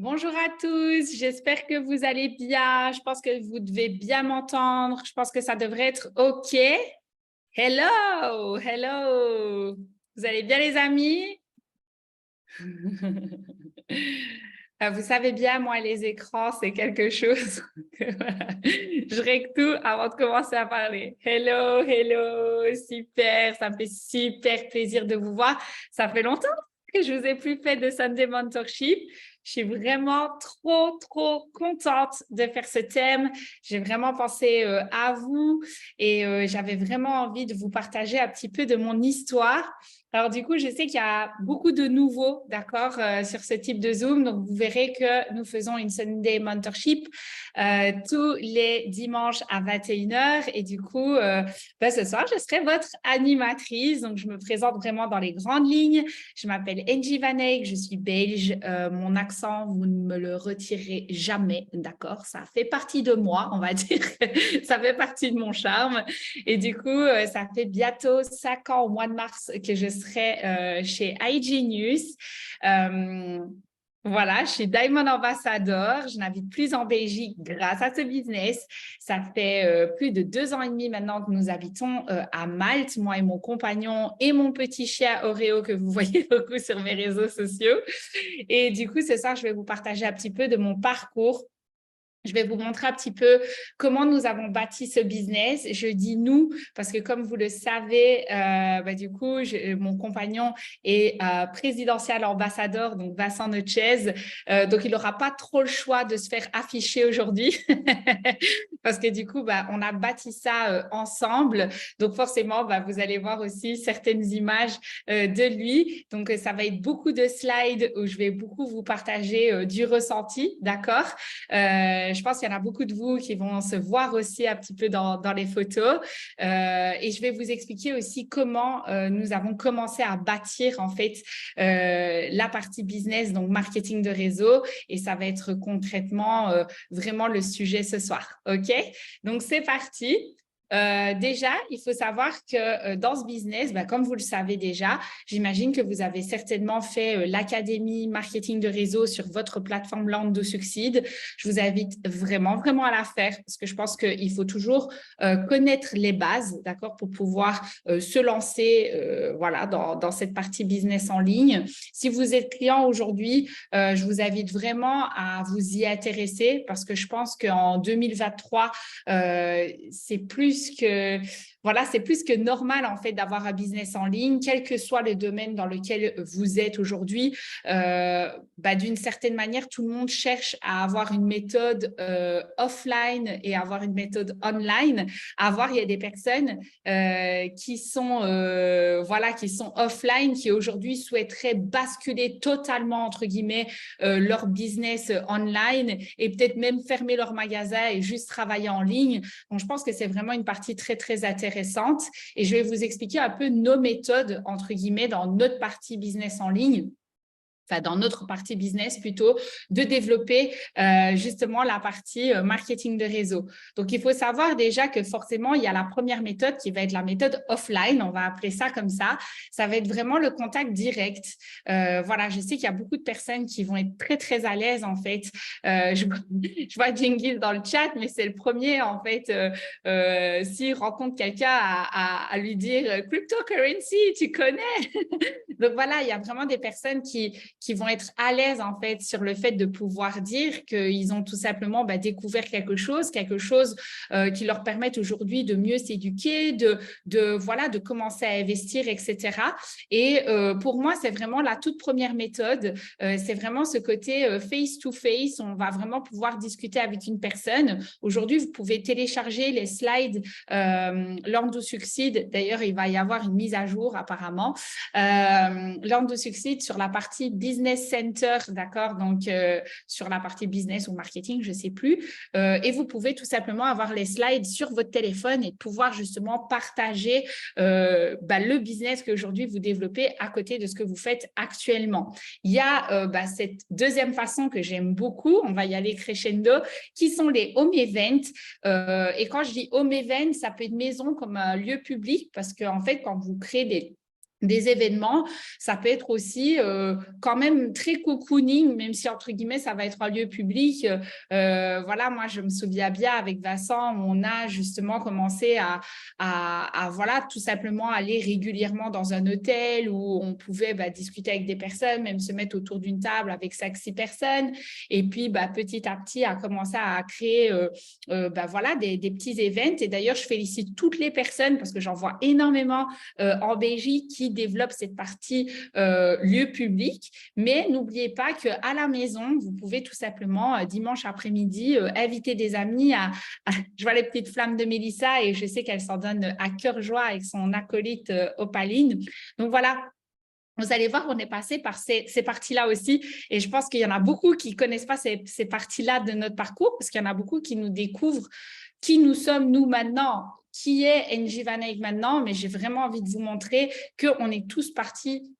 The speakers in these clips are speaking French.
Bonjour à tous, j'espère que vous allez bien. Je pense que vous devez bien m'entendre. Je pense que ça devrait être OK. Hello, hello. Vous allez bien les amis? Vous savez bien, moi, les écrans, c'est quelque chose que voilà, je règle tout avant de commencer à parler. Hello, hello, super, ça me fait super plaisir de vous voir. Ça fait longtemps que je vous ai plus fait de Sunday Mentorship. Je suis vraiment trop contente de faire ce thème. J'ai vraiment pensé à vous et j'avais vraiment envie de vous partager un petit peu de mon histoire. Alors, du coup, je sais qu'il y a beaucoup de nouveaux, d'accord, sur ce type de Zoom. Donc, vous verrez que nous faisons une Sunday Mentorship tous les dimanches à 21 heures. Et du coup, ce soir, je serai votre animatrice. Donc, je me présente vraiment dans les grandes lignes. Je m'appelle Angie Van Eyck, je suis belge. Mon accent, vous ne me le retirerez jamais, d'accord? Ça fait partie de moi, on va dire. Ça fait partie de mon charme. Et du coup, ça fait bientôt 5 ans au mois de mars que je serai chez IG News. Voilà, je suis Diamond Ambassador. Je n'habite plus en Belgique grâce à ce business. Ça fait plus de 2 ans et demi maintenant que nous habitons à Malte, moi et mon compagnon et mon petit chien Oreo que vous voyez beaucoup sur mes réseaux sociaux. Et du coup, ce soir, je vais vous partager un petit peu de mon parcours. Je vais vous montrer un petit peu comment nous avons bâti ce business. Je dis nous parce que comme vous le savez, du coup, mon compagnon est présidentiel ambassadeur, donc Vincent Nochez. Donc, il n'aura pas trop le choix de se faire afficher aujourd'hui parce que du coup, on a bâti ça ensemble. Donc, forcément, vous allez voir aussi certaines images de lui. Donc, ça va être beaucoup de slides où je vais beaucoup vous partager du ressenti, d'accord? Je pense qu'il y en a beaucoup de vous qui vont se voir aussi un petit peu dans les photos. Et je vais vous expliquer aussi comment nous avons commencé à bâtir en fait la partie business, donc marketing de réseau. Et ça va être concrètement vraiment le sujet ce soir. OK? Donc, c'est parti. Déjà, il faut savoir que dans ce business, comme vous le savez déjà, j'imagine que vous avez certainement fait l'académie marketing de réseau sur votre plateforme Lando Succeed. Je vous invite vraiment à la faire parce que je pense qu'il faut toujours connaître les bases, d'accord, pour pouvoir se lancer voilà, dans cette partie business en ligne. Si vous êtes client aujourd'hui, je vous invite vraiment à vous y intéresser parce que je pense qu'en 2023, c'est plus que voilà, c'est plus que normal en fait d'avoir un business en ligne, quel que soit le domaine dans lequel vous êtes aujourd'hui. D'une certaine manière, tout le monde cherche à avoir une méthode offline et avoir une méthode online. Il y a des personnes qui sont qui sont offline, qui aujourd'hui souhaiteraient basculer totalement entre guillemets leur business online et peut-être même fermer leur magasin et juste travailler en ligne. Donc, je pense que c'est vraiment une partie très intéressante et je vais vous expliquer un peu nos méthodes, entre guillemets, dans notre partie business en ligne. Dans notre partie business plutôt, de développer justement la partie marketing de réseau. Donc, il faut savoir déjà que forcément, il y a la première méthode qui va être la méthode offline, on va appeler ça comme ça. Ça va être vraiment le contact direct. Voilà, je sais qu'il y a beaucoup de personnes qui vont être très à l'aise en fait. Je vois Jengis dans le chat, mais c'est le premier en fait, s'il rencontre quelqu'un à lui dire « Cryptocurrency, tu connais ?» Donc voilà, il y a vraiment des personnes qui vont être à l'aise en fait sur le fait de pouvoir dire qu'ils ont tout simplement découvert quelque chose qui leur permette aujourd'hui de mieux s'éduquer, de commencer à investir, etc. Et pour moi, c'est vraiment la toute première méthode. C'est vraiment ce côté face-to-face. On va vraiment pouvoir discuter avec une personne. Aujourd'hui, vous pouvez télécharger les slides Lando Succeed. D'ailleurs, il va y avoir une mise à jour apparemment. Lando Succeed sur la partie Business Center, d'accord, donc sur la partie business ou marketing, je ne sais plus, et vous pouvez tout simplement avoir les slides sur votre téléphone et pouvoir justement partager le business qu'aujourd'hui vous développez à côté de ce que vous faites actuellement. Il y a cette deuxième façon que j'aime beaucoup, on va y aller crescendo, qui sont les home events. Et quand je dis home event, ça peut être maison comme un lieu public parce qu'en fait, quand vous créez des événements, ça peut être aussi quand même très cocooning, même si entre guillemets ça va être un lieu public. Voilà, moi je me souviens bien avec Vincent, on a justement commencé à voilà, tout simplement aller régulièrement dans un hôtel où on pouvait discuter avec des personnes, même se mettre autour d'une table avec 5-6 personnes. Et puis petit à petit à commencer à créer voilà, des petits events. Et d'ailleurs, je félicite toutes les personnes parce que j'en vois énormément en Belgique qui développe cette partie lieu public. Mais n'oubliez pas qu'à la maison, vous pouvez tout simplement, dimanche après-midi, inviter des amis je vois les petites flammes de Mélissa et je sais qu'elle s'en donne à cœur joie avec son acolyte Opaline. Donc voilà, vous allez voir, on est passé par ces parties-là aussi. Et je pense qu'il y en a beaucoup qui ne connaissent pas ces parties-là de notre parcours parce qu'il y en a beaucoup qui nous découvrent qui nous sommes, nous, maintenant, qui est NJ Van Eyck maintenant, mais j'ai vraiment envie de vous montrer qu'on est tous partis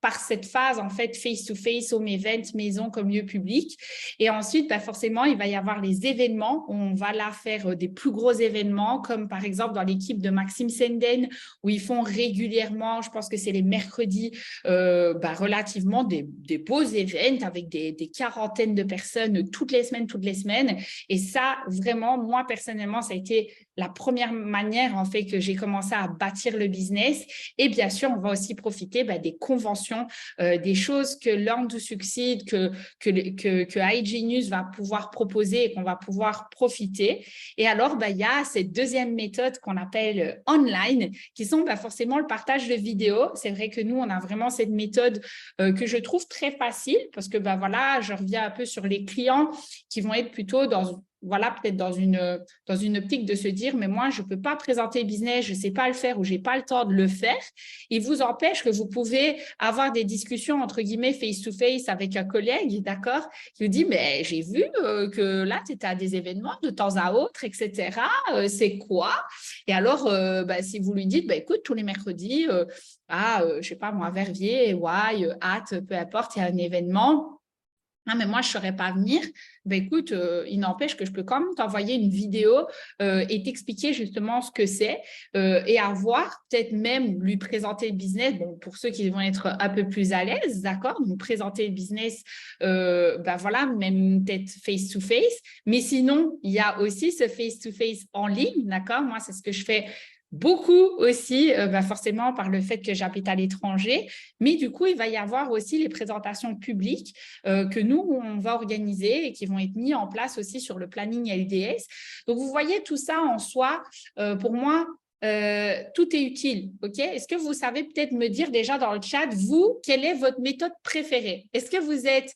par cette phase, en fait, face-to-face, home event, maison comme lieu public. Et ensuite, forcément, il va y avoir les événements. On va là faire des plus gros événements, comme par exemple dans l'équipe de Maxime Senden, où ils font régulièrement, je pense que c'est les mercredis, relativement des beaux événements avec des quarantaines de personnes toutes les semaines. Et ça, vraiment, moi, personnellement, ça a été la première manière, en fait, que j'ai commencé à bâtir le business. Et bien sûr, on va aussi profiter des conventions, des choses que Learn to Succeed, que iGenius va pouvoir proposer et qu'on va pouvoir profiter. Et alors, il y a cette deuxième méthode qu'on appelle online, qui sont forcément le partage de vidéos. C'est vrai que nous, on a vraiment cette méthode que je trouve très facile parce que voilà, je reviens un peu sur les clients qui vont être plutôt peut-être dans une optique de se dire, mais moi, je ne peux pas présenter le business, je ne sais pas le faire ou je n'ai pas le temps de le faire. Il vous empêche que vous pouvez avoir des discussions, entre guillemets, face-to-face avec un collègue, d'accord, qui vous dit, mais j'ai vu que là, tu étais à des événements de temps à autre, etc. C'est quoi? Et alors, si vous lui dites, écoute, tous les mercredis, je ne sais pas moi, Verviers, Ouaille, Hâte, peu importe, il y a un événement. Ah, mais moi, je ne saurais pas venir. Écoute, il n'empêche que je peux quand même t'envoyer une vidéo et t'expliquer justement ce que c'est et avoir peut-être même lui présenter le business. Bon, pour ceux qui vont être un peu plus à l'aise, d'accord, nous présenter le business, voilà, même peut-être face-to-face. Mais sinon, il y a aussi ce face-to-face en ligne, d'accord? Moi, c'est ce que je fais beaucoup aussi, forcément par le fait que j'habite à l'étranger, mais du coup, il va y avoir aussi les présentations publiques que nous, on va organiser et qui vont être mis en place aussi sur le planning LDS. Donc, vous voyez tout ça en soi, pour moi, tout est utile, ok? Est-ce que vous savez peut-être me dire déjà dans le chat, vous, quelle est votre méthode préférée? Est-ce que vous êtes...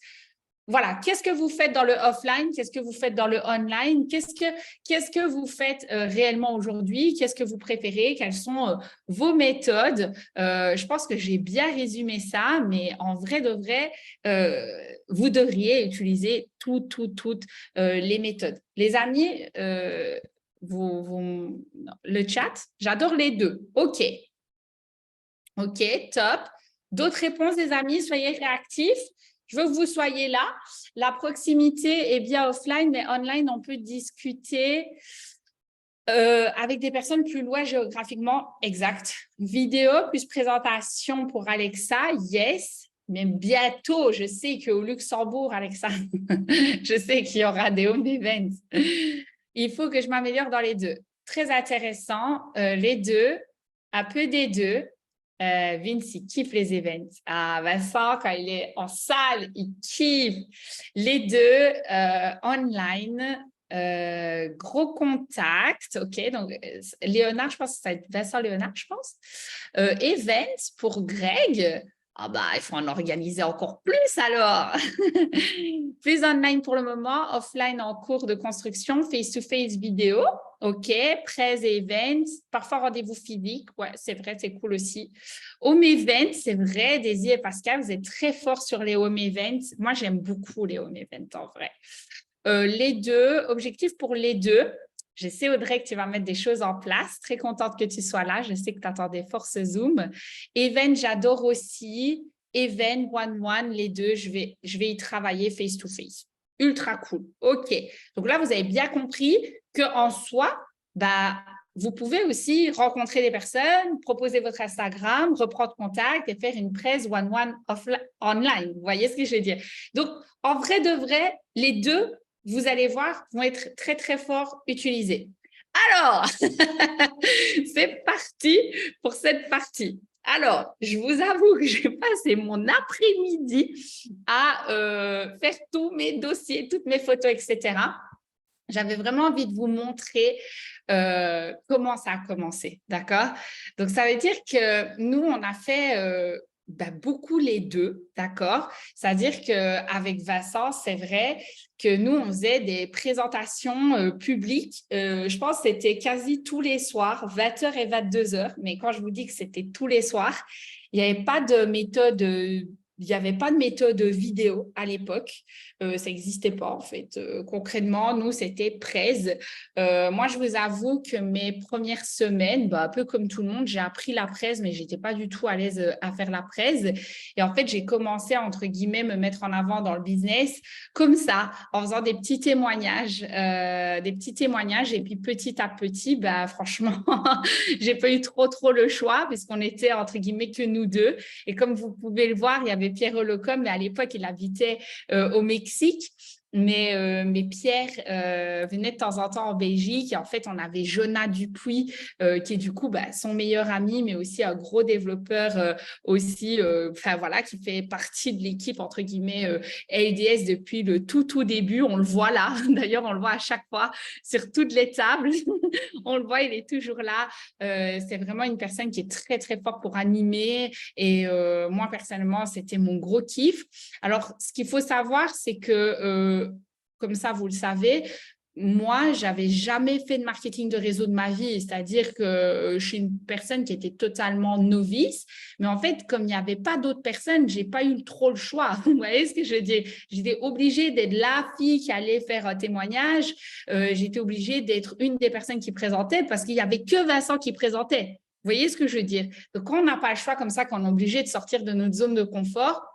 Voilà, qu'est-ce que vous faites dans le offline? Qu'est-ce que vous faites dans le online? Qu'est-ce que vous faites réellement aujourd'hui? Qu'est-ce que vous préférez? Quelles sont vos méthodes? Je pense que j'ai bien résumé ça, mais en vrai de vrai, vous devriez utiliser toutes les méthodes. Les amis, le chat, j'adore les deux. OK, top. D'autres réponses, les amis? Soyez réactifs. Je veux que vous soyez là. La proximité est bien offline, mais online, on peut discuter avec des personnes plus loin géographiquement. Exact. Vidéo plus présentation pour Alexa, yes. Mais bientôt, je sais qu'au Luxembourg, Alexa, je sais qu'il y aura des home events. Il faut que je m'améliore dans les deux. Très intéressant, les deux, un peu des deux. Vince, il kiffe les events. Ah, Vincent, quand il est en salle, il kiffe. Les deux, online, gros contact. OK, donc Léonard, je pense que ça va être Vincent Léonard, je pense. Events pour Greg. Ah il faut en organiser encore plus alors. Plus online pour le moment, offline en cours de construction, face-to-face vidéo. OK, presse et events, parfois rendez-vous physique. Ouais, c'est vrai, c'est cool aussi. Home events, c'est vrai, Daisy et Pascal, vous êtes très forts sur les home events. Moi, j'aime beaucoup les home events en vrai. Les deux, objectif pour les deux. Je sais, Audrey, que tu vas mettre des choses en place. Très contente que tu sois là. Je sais que tu attendais fort ce Zoom. Event, j'adore aussi. Event, one-one, les deux, je vais y travailler face-to-face. Ultra cool. OK. Donc là, vous avez bien compris qu'en soi, vous pouvez aussi rencontrer des personnes, proposer votre Instagram, reprendre contact et faire une presse one-one online. Vous voyez ce que je veux dire? Donc, en vrai de vrai, les deux, vous allez voir, vont être très, très fort utilisés. Alors, c'est parti pour cette partie. Alors, je vous avoue que j'ai passé mon après-midi à faire tous mes dossiers, toutes mes photos, etc. J'avais vraiment envie de vous montrer comment ça a commencé, d'accord? Donc, ça veut dire que nous, on a fait beaucoup les deux, d'accord? C'est-à-dire qu'avec Vincent, c'est vrai que nous, on faisait des présentations publiques. Je pense que c'était quasi tous les soirs, 20h et 22h. Mais quand je vous dis que c'était tous les soirs, il n'y avait pas de méthode... il n'y avait pas de méthode vidéo à l'époque. Ça n'existait pas, en fait. Concrètement, nous, c'était presse. Moi, je vous avoue que mes premières semaines, un peu comme tout le monde, j'ai appris la presse, mais je n'étais pas du tout à l'aise à faire la presse. Et en fait, j'ai commencé, entre guillemets, me mettre en avant dans le business comme ça, en faisant des petits témoignages. Et puis, petit à petit, franchement, j'ai pas eu trop le choix puisqu'on était, entre guillemets, que nous deux. Et comme vous pouvez le voir, il y avait Pierre Holocom, mais à l'époque, il habitait au Mexique. Mais Pierre venait de temps en temps en Belgique. Et en fait, on avait Jonah Dupuis, qui est du coup son meilleur ami, mais aussi un gros développeur aussi, voilà, qui fait partie de l'équipe, entre guillemets, LDS depuis le tout début. On le voit là. D'ailleurs, on le voit à chaque fois sur toutes les tables. On le voit, il est toujours là. C'est vraiment une personne qui est très, très forte pour animer. Et moi, personnellement, c'était mon gros kiff. Alors, ce qu'il faut savoir, c'est que, comme ça, vous le savez, moi, je n'avais jamais fait de marketing de réseau de ma vie, c'est-à-dire que je suis une personne qui était totalement novice, mais en fait, comme il n'y avait pas d'autres personnes, je n'ai pas eu trop le choix. Vous voyez ce que je veux dire? J'étais obligée d'être la fille qui allait faire un témoignage, j'étais obligée d'être une des personnes qui présentait parce qu'il n'y avait que Vincent qui présentait. Vous voyez ce que je veux dire? Donc, quand on n'a pas le choix comme ça, quand on est obligé de sortir de notre zone de confort,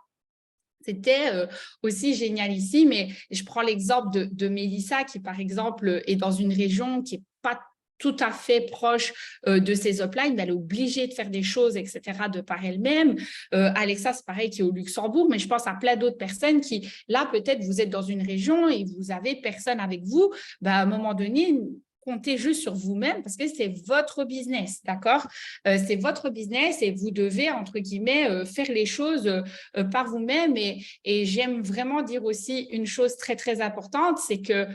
c'était aussi génial ici, mais je prends l'exemple de Mélissa qui, par exemple, est dans une région qui n'est pas tout à fait proche de ses uplines, elle est obligée de faire des choses, etc., de par elle-même. Alexa, c'est pareil, qui est au Luxembourg, mais je pense à plein d'autres personnes qui, là, peut-être, vous êtes dans une région et vous avez personne avec vous, à un moment donné, comptez juste sur vous-même parce que c'est votre business, d'accord? C'est votre business et vous devez, entre guillemets, faire les choses par vous-même. Et j'aime vraiment dire aussi une chose très, très importante, c'est que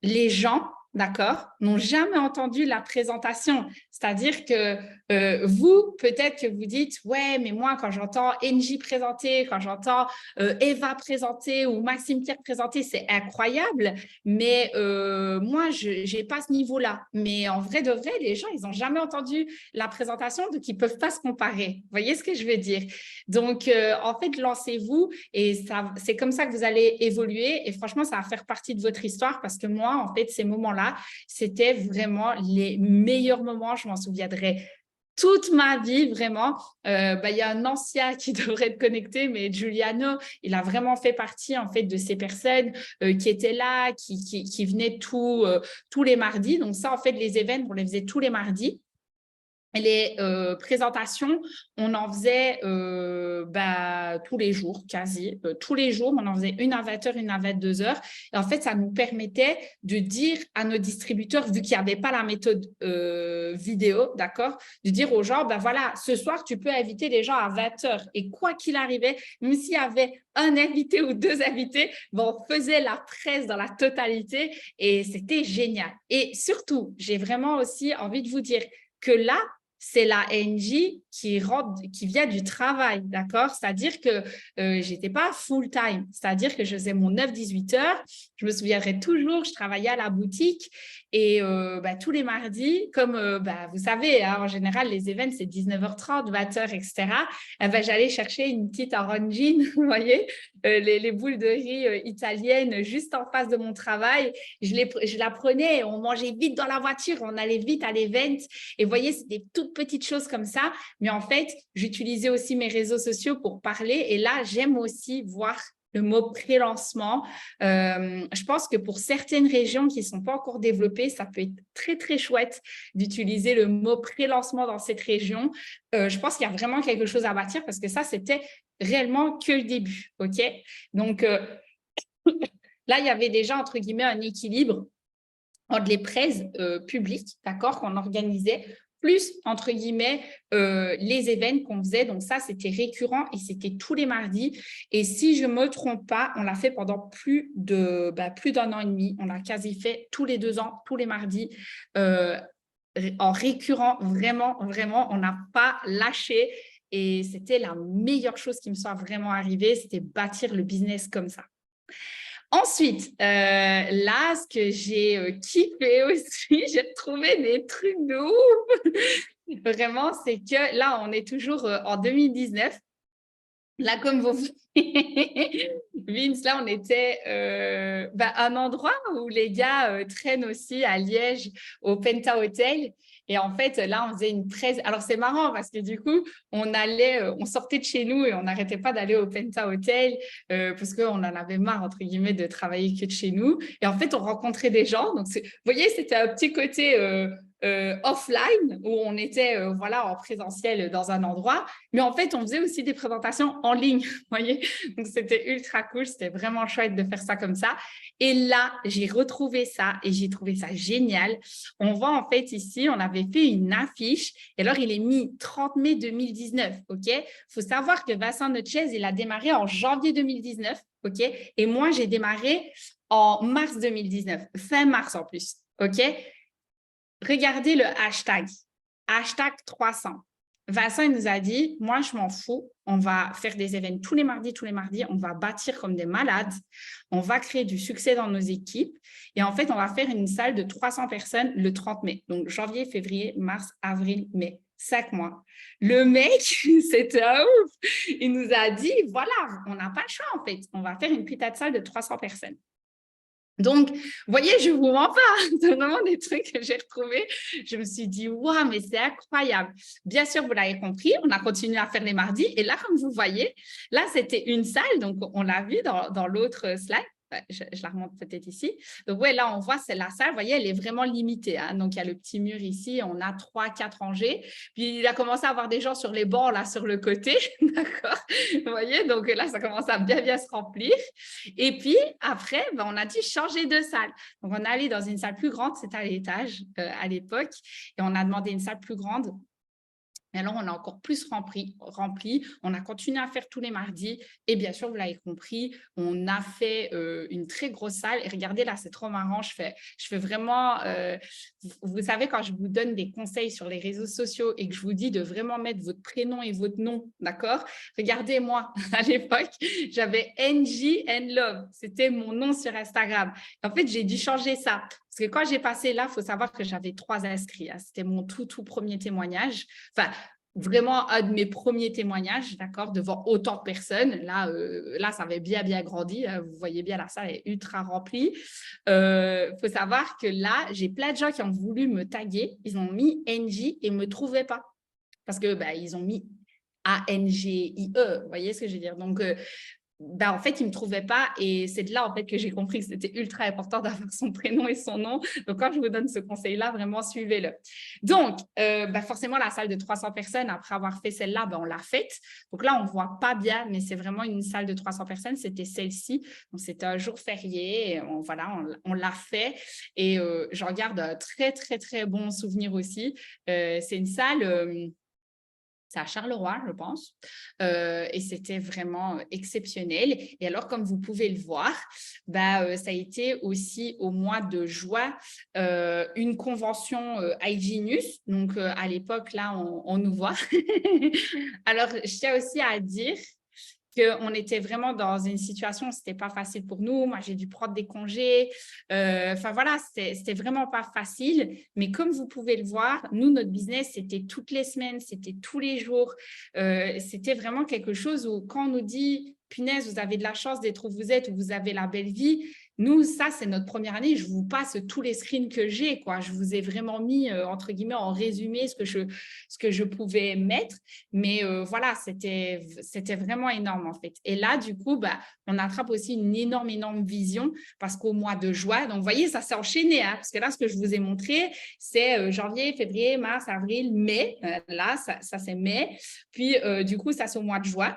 les gens, d'accord, n'ont jamais entendu la présentation. C'est-à-dire que vous, peut-être que vous dites, ouais, mais moi, quand j'entends NJ présenter, quand j'entends Eva présenter ou Maxime Pierre présenter, c'est incroyable. Mais moi, je n'ai pas ce niveau-là. Mais en vrai de vrai, les gens, ils n'ont jamais entendu la présentation, donc ils ne peuvent pas se comparer. Vous voyez ce que je veux dire? Donc, en fait, lancez-vous et c'est comme ça que vous allez évoluer. Et franchement, ça va faire partie de votre histoire parce que moi, en fait, ces moments-là, c'était vraiment les meilleurs moments. Je m'en souviendrai toute ma vie, vraiment. Il y a un ancien qui devrait être connecté, mais Giuliano, il a vraiment fait partie, en fait, de ces personnes qui étaient là, qui venaient tous les mardis. Donc ça, en fait, les événements, on les faisait tous les mardis. Les présentations, on en faisait tous les jours, quasi. Tous les jours, on en faisait une à 20h, une à 22h. Et en fait, ça nous permettait de dire à nos distributeurs, vu qu'il n'y avait pas la méthode vidéo, d'accord, de dire aux gens, voilà, ce soir, tu peux inviter les gens à 20h. Et quoi qu'il arrivait, même s'il y avait un invité ou deux invités, on faisait la presse dans la totalité et c'était génial. Et surtout, j'ai vraiment aussi envie de vous dire que là, c'est la NJ qui vient du travail, d'accord? C'est-à-dire que je n'étais pas full-time, c'est-à-dire que je faisais mon 9-18 heures. Je me souviendrai toujours, je travaillais à la boutique et tous les mardis, comme vous savez, hein, en général, les événements, c'est 19h30, 20h, etc. J'allais chercher une petite orangine, vous voyez, les boules de riz italiennes juste en face de mon travail. Je la prenais, on mangeait vite dans la voiture, on allait vite à l'event. Et vous voyez, c'est des toutes petites choses comme ça. Mais en fait, j'utilisais aussi mes réseaux sociaux pour parler. Et là, j'aime aussi voir le mot pré-lancement. Je pense que pour certaines régions qui ne sont pas encore développées, ça peut être très, très chouette d'utiliser le mot pré-lancement dans cette région. Je pense qu'il y a vraiment quelque chose à bâtir parce que ça, c'était réellement que le début. OK? Donc, là, il y avait déjà, entre guillemets, un équilibre entre les prêts publics, d'accord, qu'on organisait, plus, entre guillemets, les événements qu'on faisait. Donc, ça, c'était récurrent et c'était tous les mardis. Et si je ne me trompe pas, on l'a fait pendant plus d'un an et demi. On l'a quasi fait tous les 2 ans, tous les mardis, en récurrent. Vraiment, vraiment, on n'a pas lâché. Et c'était la meilleure chose qui me soit vraiment arrivée, c'était bâtir le business comme ça. Ensuite, là, ce que j'ai kiffé aussi, j'ai trouvé des trucs de ouf. Vraiment, c'est que là, on est toujours en 2019. Là, comme vous voyez, Vince, là, on était à un endroit où les gars traînent aussi à Liège, au Penta Hotel. Et en fait, là, on faisait une presse. Alors, c'est marrant parce que du coup, on sortait de chez nous et on n'arrêtait pas d'aller au Penta Hotel parce qu'on en avait marre, entre guillemets, de travailler que de chez nous. Et en fait, on rencontrait des gens. Donc, vous voyez, c'était un petit côté offline où on était en présentiel dans un endroit. Mais en fait, on faisait aussi des présentations en ligne, vous voyez. Donc, c'était ultra cool. C'était vraiment chouette de faire ça comme ça. Et là, j'ai retrouvé ça et j'ai trouvé ça génial. On voit en fait ici, on avait fait une affiche. Et alors, il est mis 30 mai 2019, OK? Il faut savoir que Vincent Notchez, il a démarré en janvier 2019, OK? Et moi, j'ai démarré en mars 2019, fin mars en plus, OK? Regardez le hashtag 300. Vincent, il nous a dit, moi, je m'en fous, on va faire des événements tous les mardis, on va bâtir comme des malades, on va créer du succès dans nos équipes et en fait, on va faire une salle de 300 personnes le 30 mai. Donc, janvier, février, mars, avril, mai, 5 mois. Le mec, c'était un ouf. Il nous a dit, voilà, on n'a pas le choix en fait, on va faire une putain de salle de 300 personnes. Donc, vous voyez, je ne vous mens pas, c'est vraiment des trucs que j'ai retrouvés. Je me suis dit, waouh, mais c'est incroyable. Bien sûr, vous l'avez compris, on a continué à faire les mardis. Et là, comme vous voyez, là, c'était une salle, donc on l'a vu dans l'autre slide. Je la remonte peut-être ici. Donc, ouais, là, on voit, c'est la salle. Vous voyez, elle est vraiment limitée. Hein. Donc, il y a le petit mur ici. On a 3-4 rangées. Puis, il a commencé à avoir des gens sur les bancs, là, sur le côté. D'accord? Vous voyez, donc là, ça commence à bien se remplir. Et puis, après, on a dû changer de salle. Donc, on est allé dans une salle plus grande. C'était à l'étage à l'époque. Et on a demandé une salle plus grande. Et alors, on a encore plus rempli. On a continué à faire tous les mardis. Et bien sûr, vous l'avez compris, on a fait une très grosse salle. Et regardez, là, c'est trop marrant. Je fais vraiment… vous savez, quand je vous donne des conseils sur les réseaux sociaux et que je vous dis de vraiment mettre votre prénom et votre nom, d'accord? Regardez, moi, à l'époque, j'avais NG and Love. C'était mon nom sur Instagram. En fait, j'ai dû changer ça. Parce que quand j'ai passé là, il faut savoir que j'avais 3 inscrits. Hein. C'était mon tout premier témoignage. Enfin, vraiment un de mes premiers témoignages, d'accord, devant autant de personnes. Là, ça avait bien grandi. Hein. Vous voyez bien, la salle est ultra remplie. Faut savoir que là, j'ai plein de gens qui ont voulu me taguer. Ils ont mis NJ et ne me trouvaient pas. Parce que ils ont mis A-N-G-I-E. Vous voyez ce que je veux dire? Donc, en fait, ils ne me trouvaient pas et c'est de là en fait que j'ai compris que c'était ultra important d'avoir son prénom et son nom. Donc, quand je vous donne ce conseil-là, vraiment, suivez-le. Donc, forcément, la salle de 300 personnes, après avoir fait celle-là, on l'a faite. Donc là, on ne voit pas bien, mais c'est vraiment une salle de 300 personnes. C'était celle-ci. Donc, c'était un jour férié. Et on l'a fait et j'en garde un très, très, très bon souvenir aussi. C'est une salle… c'est à Charleroi, je pense. Et c'était vraiment exceptionnel. Et alors, comme vous pouvez le voir, ça a été aussi au mois de juin une convention iGenius. Donc, à l'époque, là, on nous voit. Alors, je tiens aussi à dire qu'on était vraiment dans une situation où ce n'était pas facile pour nous. Moi, j'ai dû prendre des congés. Voilà, c'était vraiment pas facile. Mais comme vous pouvez le voir, nous, notre business, c'était toutes les semaines, c'était tous les jours. C'était vraiment quelque chose où quand on nous dit « Punaise, vous avez de la chance d'être où vous êtes, où vous avez la belle vie », nous, ça, c'est notre première année. Je vous passe tous les screens que j'ai, quoi. Je vous ai vraiment mis, entre guillemets, en résumé ce que je pouvais mettre. Mais voilà, c'était vraiment énorme, en fait. Et là, du coup, bah, on attrape aussi une énorme, énorme vision parce qu'au mois de juin, donc vous voyez, ça s'est enchaîné, hein, parce que là, ce que je vous ai montré, c'est janvier, février, mars, avril, mai. Là, ça c'est mai. Puis, du coup, ça, c'est au mois de juin.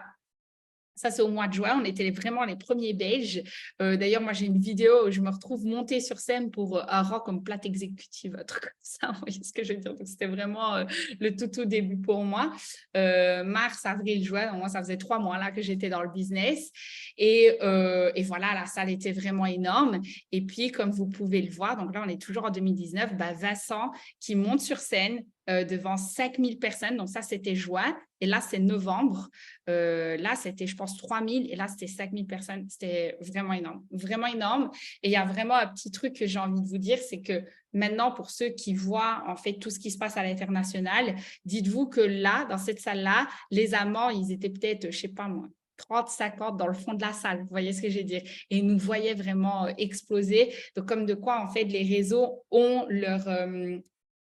Ça, c'est au mois de juin. On était vraiment les premiers Belges. D'ailleurs, moi, j'ai une vidéo où je me retrouve montée sur scène pour un rock comme plate exécutive, un truc comme ça. Vous voyez ce que je veux dire? Donc, c'était vraiment le tout début pour moi. Mars, avril, juin, moi, ça faisait 3 mois là que j'étais dans le business. Et voilà, la salle était vraiment énorme. Et puis, comme vous pouvez le voir, donc là, on est toujours en 2019, bah, Vincent qui monte sur scène devant 5000 personnes. Donc, ça, c'était juin. Et là, c'est novembre. Là, c'était, je pense, 3000 et là, c'était 5000 personnes. C'était vraiment énorme, vraiment énorme. Et il y a vraiment un petit truc que j'ai envie de vous dire, c'est que maintenant, pour ceux qui voient en fait tout ce qui se passe à l'international, dites-vous que là, dans cette salle-là, les Amants, ils étaient peut-être, je sais pas moi, 30, 50 dans le fond de la salle, vous voyez ce que je veux dire? Et ils nous voyaient vraiment exploser. Donc, comme de quoi, en fait, les réseaux ont leur,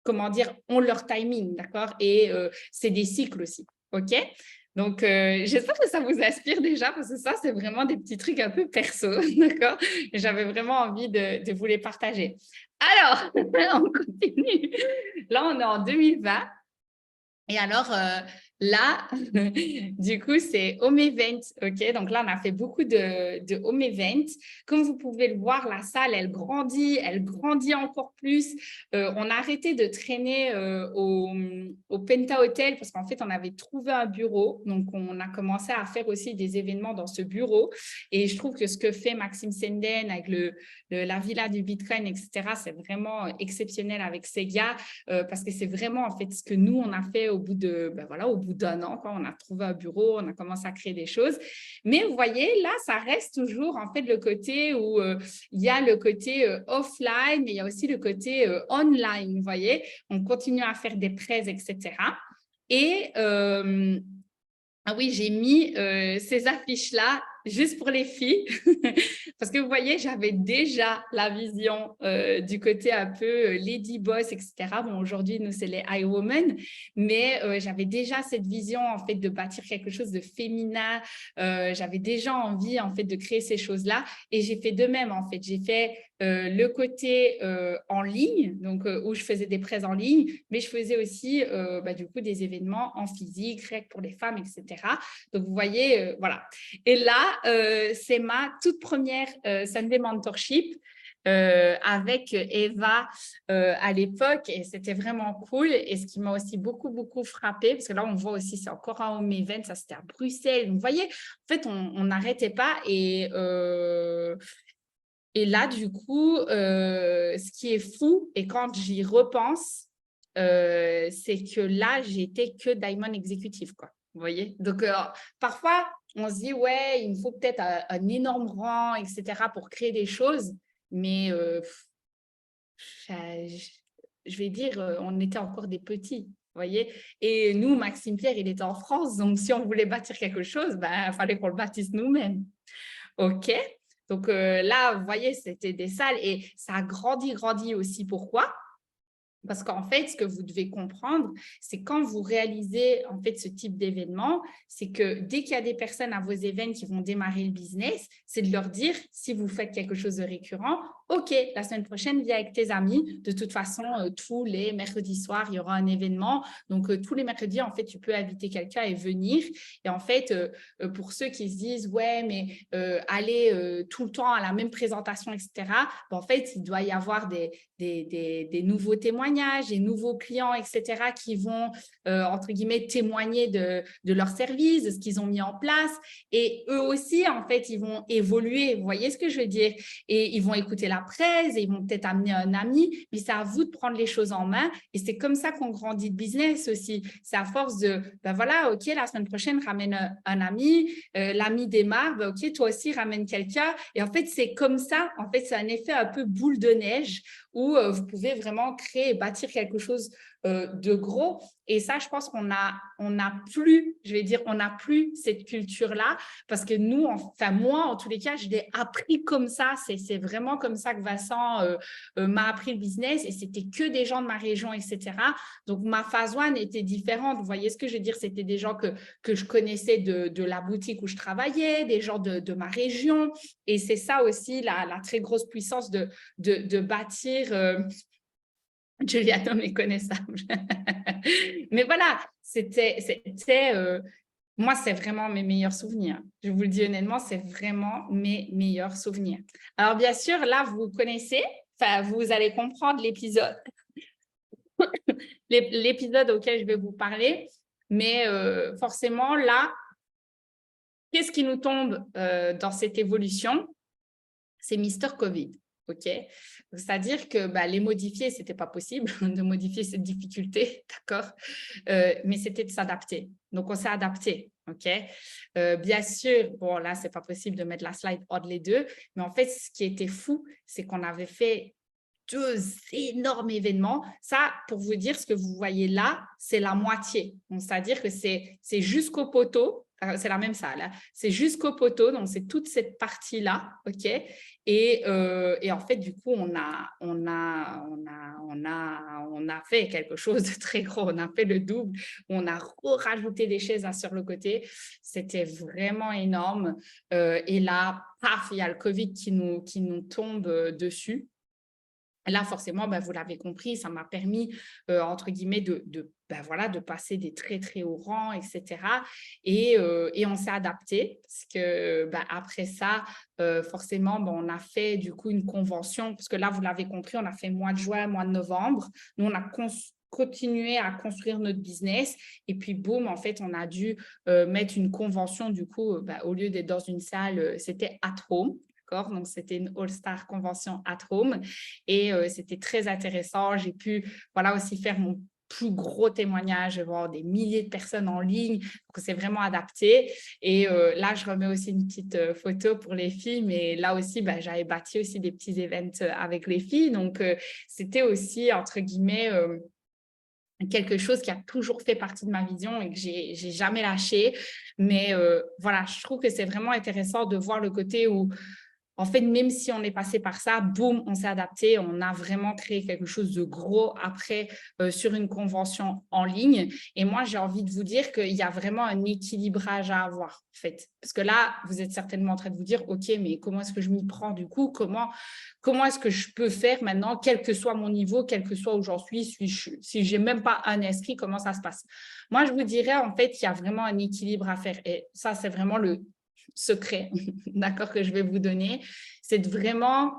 comment dire, ont leur timing, d'accord? Et c'est des cycles aussi, OK? Donc, j'espère que ça vous inspire déjà parce que ça, c'est vraiment des petits trucs un peu perso, d'accord? Et j'avais vraiment envie de vous les partager. Alors, on continue. Là, on est en 2020. Et alors, là, du coup, c'est home event, OK? Donc là, on a fait beaucoup de home event. Comme vous pouvez le voir, la salle, elle grandit encore plus. On a arrêté de traîner au Penta Hotel parce qu'en fait, on avait trouvé un bureau. Donc, on a commencé à faire aussi des événements dans ce bureau. Et je trouve que ce que fait Maxime Senden avec la villa du Bitcoin, etc., c'est vraiment exceptionnel avec ces gars parce que c'est vraiment, en fait, ce que nous, on a fait au bout d'un an, quoi. On a trouvé un bureau, on a commencé à créer des choses. Mais vous voyez, là, ça reste toujours, en fait, le côté où il y a le côté offline, mais il y a aussi le côté online, vous voyez. On continue à faire des prêts, etc. Et ah oui, j'ai mis ces affiches-là juste pour les filles parce que vous voyez, j'avais déjà la vision du côté un peu lady boss, etc. Bon, aujourd'hui, nous, c'est les iWomen, mais j'avais déjà cette vision, en fait, de bâtir quelque chose de féminin. J'avais déjà envie, en fait, de créer ces choses-là et j'ai fait de même, en fait. J'ai fait le côté en ligne, donc où je faisais des prêts en ligne, mais je faisais aussi du coup des événements en physique, rien que pour les femmes, etc. Donc, vous voyez, voilà. Et là, c'est ma toute première Sunday Mentorship avec Eva à l'époque et c'était vraiment cool. Et ce qui m'a aussi beaucoup, beaucoup frappé, parce que là, on voit aussi, c'est encore un home event, ça c'était à Bruxelles. Donc, vous voyez, en fait, on n'arrêtait pas et là, du coup, ce qui est fou, et quand j'y repense, c'est que là, j'étais que Diamond Executive, quoi. Vous voyez? Donc, parfois, on se dit, ouais, il me faut peut-être un énorme rang, etc., pour créer des choses. Mais je vais dire, on était encore des petits. Vous voyez? Et nous, Maxime Pierre, il était en France. Donc, si on voulait bâtir quelque chose, il fallait qu'on le bâtisse nous-mêmes. OK? Donc là, vous voyez, c'était des salles et ça a grandi aussi. Pourquoi? Parce qu'en fait, ce que vous devez comprendre, c'est quand vous réalisez en fait ce type d'événement, c'est que dès qu'il y a des personnes à vos événements qui vont démarrer le business, c'est de leur dire, si vous faites quelque chose de récurrent, OK, la semaine prochaine, viens avec tes amis. De toute façon, tous les mercredis soirs, il y aura un événement. Donc, tous les mercredis, en fait, tu peux inviter quelqu'un et venir. Et en fait, pour ceux qui se disent, ouais, mais aller tout le temps à la même présentation, etc., en fait, il doit y avoir des nouveaux témoignages, des nouveaux clients, etc., qui vont, entre guillemets, témoigner de leur service, de ce qu'ils ont mis en place. Et eux aussi, en fait, ils vont évoluer. Vous voyez ce que je veux dire? Et ils vont écouter la presse, et ils vont peut-être amener un ami, mais c'est à vous de prendre les choses en main. Et c'est comme ça qu'on grandit le business aussi. C'est à force de, voilà, OK, la semaine prochaine, ramène un ami, l'ami démarre, OK, toi aussi, ramène quelqu'un. Et en fait, c'est comme ça. En fait, c'est un effet un peu boule de neige où vous pouvez vraiment créer et bâtir quelque chose de gros. Et ça, je pense qu'on a plus, je vais dire, on n'a plus cette culture-là parce que nous, enfin moi, en tous les cas, je l'ai appris comme ça. C'est vraiment comme ça que Vincent m'a appris le business et c'était que des gens de ma région, etc. Donc, ma phase one était différente. Vous voyez ce que je veux dire? C'était des gens que je connaissais de la boutique où je travaillais, des gens de ma région. Et c'est ça aussi la très grosse puissance de bâtir… Juliana méconnaissable. Mais voilà, moi, c'est vraiment mes meilleurs souvenirs. Je vous le dis honnêtement, c'est vraiment mes meilleurs souvenirs. Alors, bien sûr, là, vous connaissez, enfin, vous allez comprendre l'épisode auquel je vais vous parler. Mais forcément, là, qu'est-ce qui nous tombe dans cette évolution? C'est Mister Covid. OK? C'est-à-dire que les modifier, ce n'était pas possible de modifier cette difficulté, d'accord? Mais c'était de s'adapter. Donc, on s'est adapté. OK? Bien sûr, bon, là, ce n'est pas possible de mettre la slide entre les deux, mais en fait, ce qui était fou, c'est qu'on avait fait 2 énormes événements. Ça, pour vous dire, ce que vous voyez là, c'est la moitié. C'est-à-dire que c'est jusqu'au poteau. C'est la même salle. Hein. C'est jusqu'au poteau, donc c'est toute cette partie-là, OK? Et en fait, du coup, on a fait quelque chose de très gros. On a fait le double. On a rajouté des chaises sur le côté. C'était vraiment énorme. Et là, paf, il y a le Covid qui nous tombe dessus. Là, forcément, vous l'avez compris, ça m'a permis, entre guillemets, de passer des très, très hauts rangs, etc. Et on s'est adapté parce que après ça, forcément, on a fait du coup une convention parce que là, vous l'avez compris, on a fait mois de juin, mois de novembre. Nous, on a continué à construire notre business et puis, boum, en fait, on a dû mettre une convention du coup, au lieu d'être dans une salle, c'était at home. Donc, c'était une All-Star Convention at home et c'était très intéressant. J'ai pu aussi faire mon plus gros témoignage, voir des milliers de personnes en ligne. Donc, c'est vraiment adapté. Et là, je remets aussi une petite photo pour les filles, mais là aussi, j'avais bâti aussi des petits events avec les filles. Donc, c'était aussi, entre guillemets, quelque chose qui a toujours fait partie de ma vision et que j'ai jamais lâché. Mais voilà, je trouve que c'est vraiment intéressant de voir le côté où en fait, même si on est passé par ça, boum, on s'est adapté, on a vraiment créé quelque chose de gros après sur une convention en ligne. Et moi, j'ai envie de vous dire qu'il y a vraiment un équilibrage à avoir, en fait. Parce que là, vous êtes certainement en train de vous dire, OK, mais comment est-ce que je m'y prends du coup? Comment est-ce que je peux faire maintenant, quel que soit mon niveau, quel que soit où j'en suis, si je n'ai même pas un inscrit, comment ça se passe? Moi, je vous dirais, en fait, il y a vraiment un équilibre à faire. Et ça, c'est vraiment le secret, d'accord, que je vais vous donner, c'est de vraiment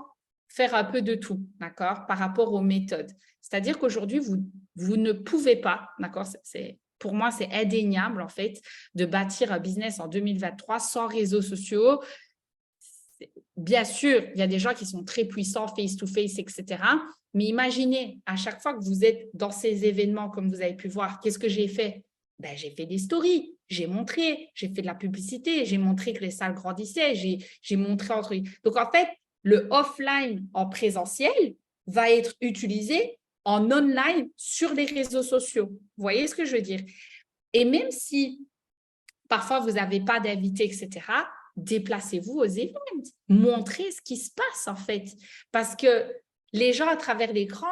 faire un peu de tout, d'accord, par rapport aux méthodes. C'est-à-dire qu'aujourd'hui, vous ne pouvez pas, d'accord, pour moi, c'est indéniable, en fait, de bâtir un business en 2023 sans réseaux sociaux. Bien sûr, il y a des gens qui sont très puissants, face-to-face, etc. Mais imaginez, à chaque fois que vous êtes dans ces événements, comme vous avez pu voir, qu'est-ce que j'ai fait? J'ai fait des stories, j'ai montré, j'ai fait de la publicité, j'ai montré que les salles grandissaient, j'ai montré entre… Donc, en fait, le offline en présentiel va être utilisé en online sur les réseaux sociaux. Vous voyez ce que je veux dire? Et même si parfois vous n'avez pas d'invités, etc., déplacez-vous aux events, montrez ce qui se passe en fait. Parce que les gens à travers l'écran,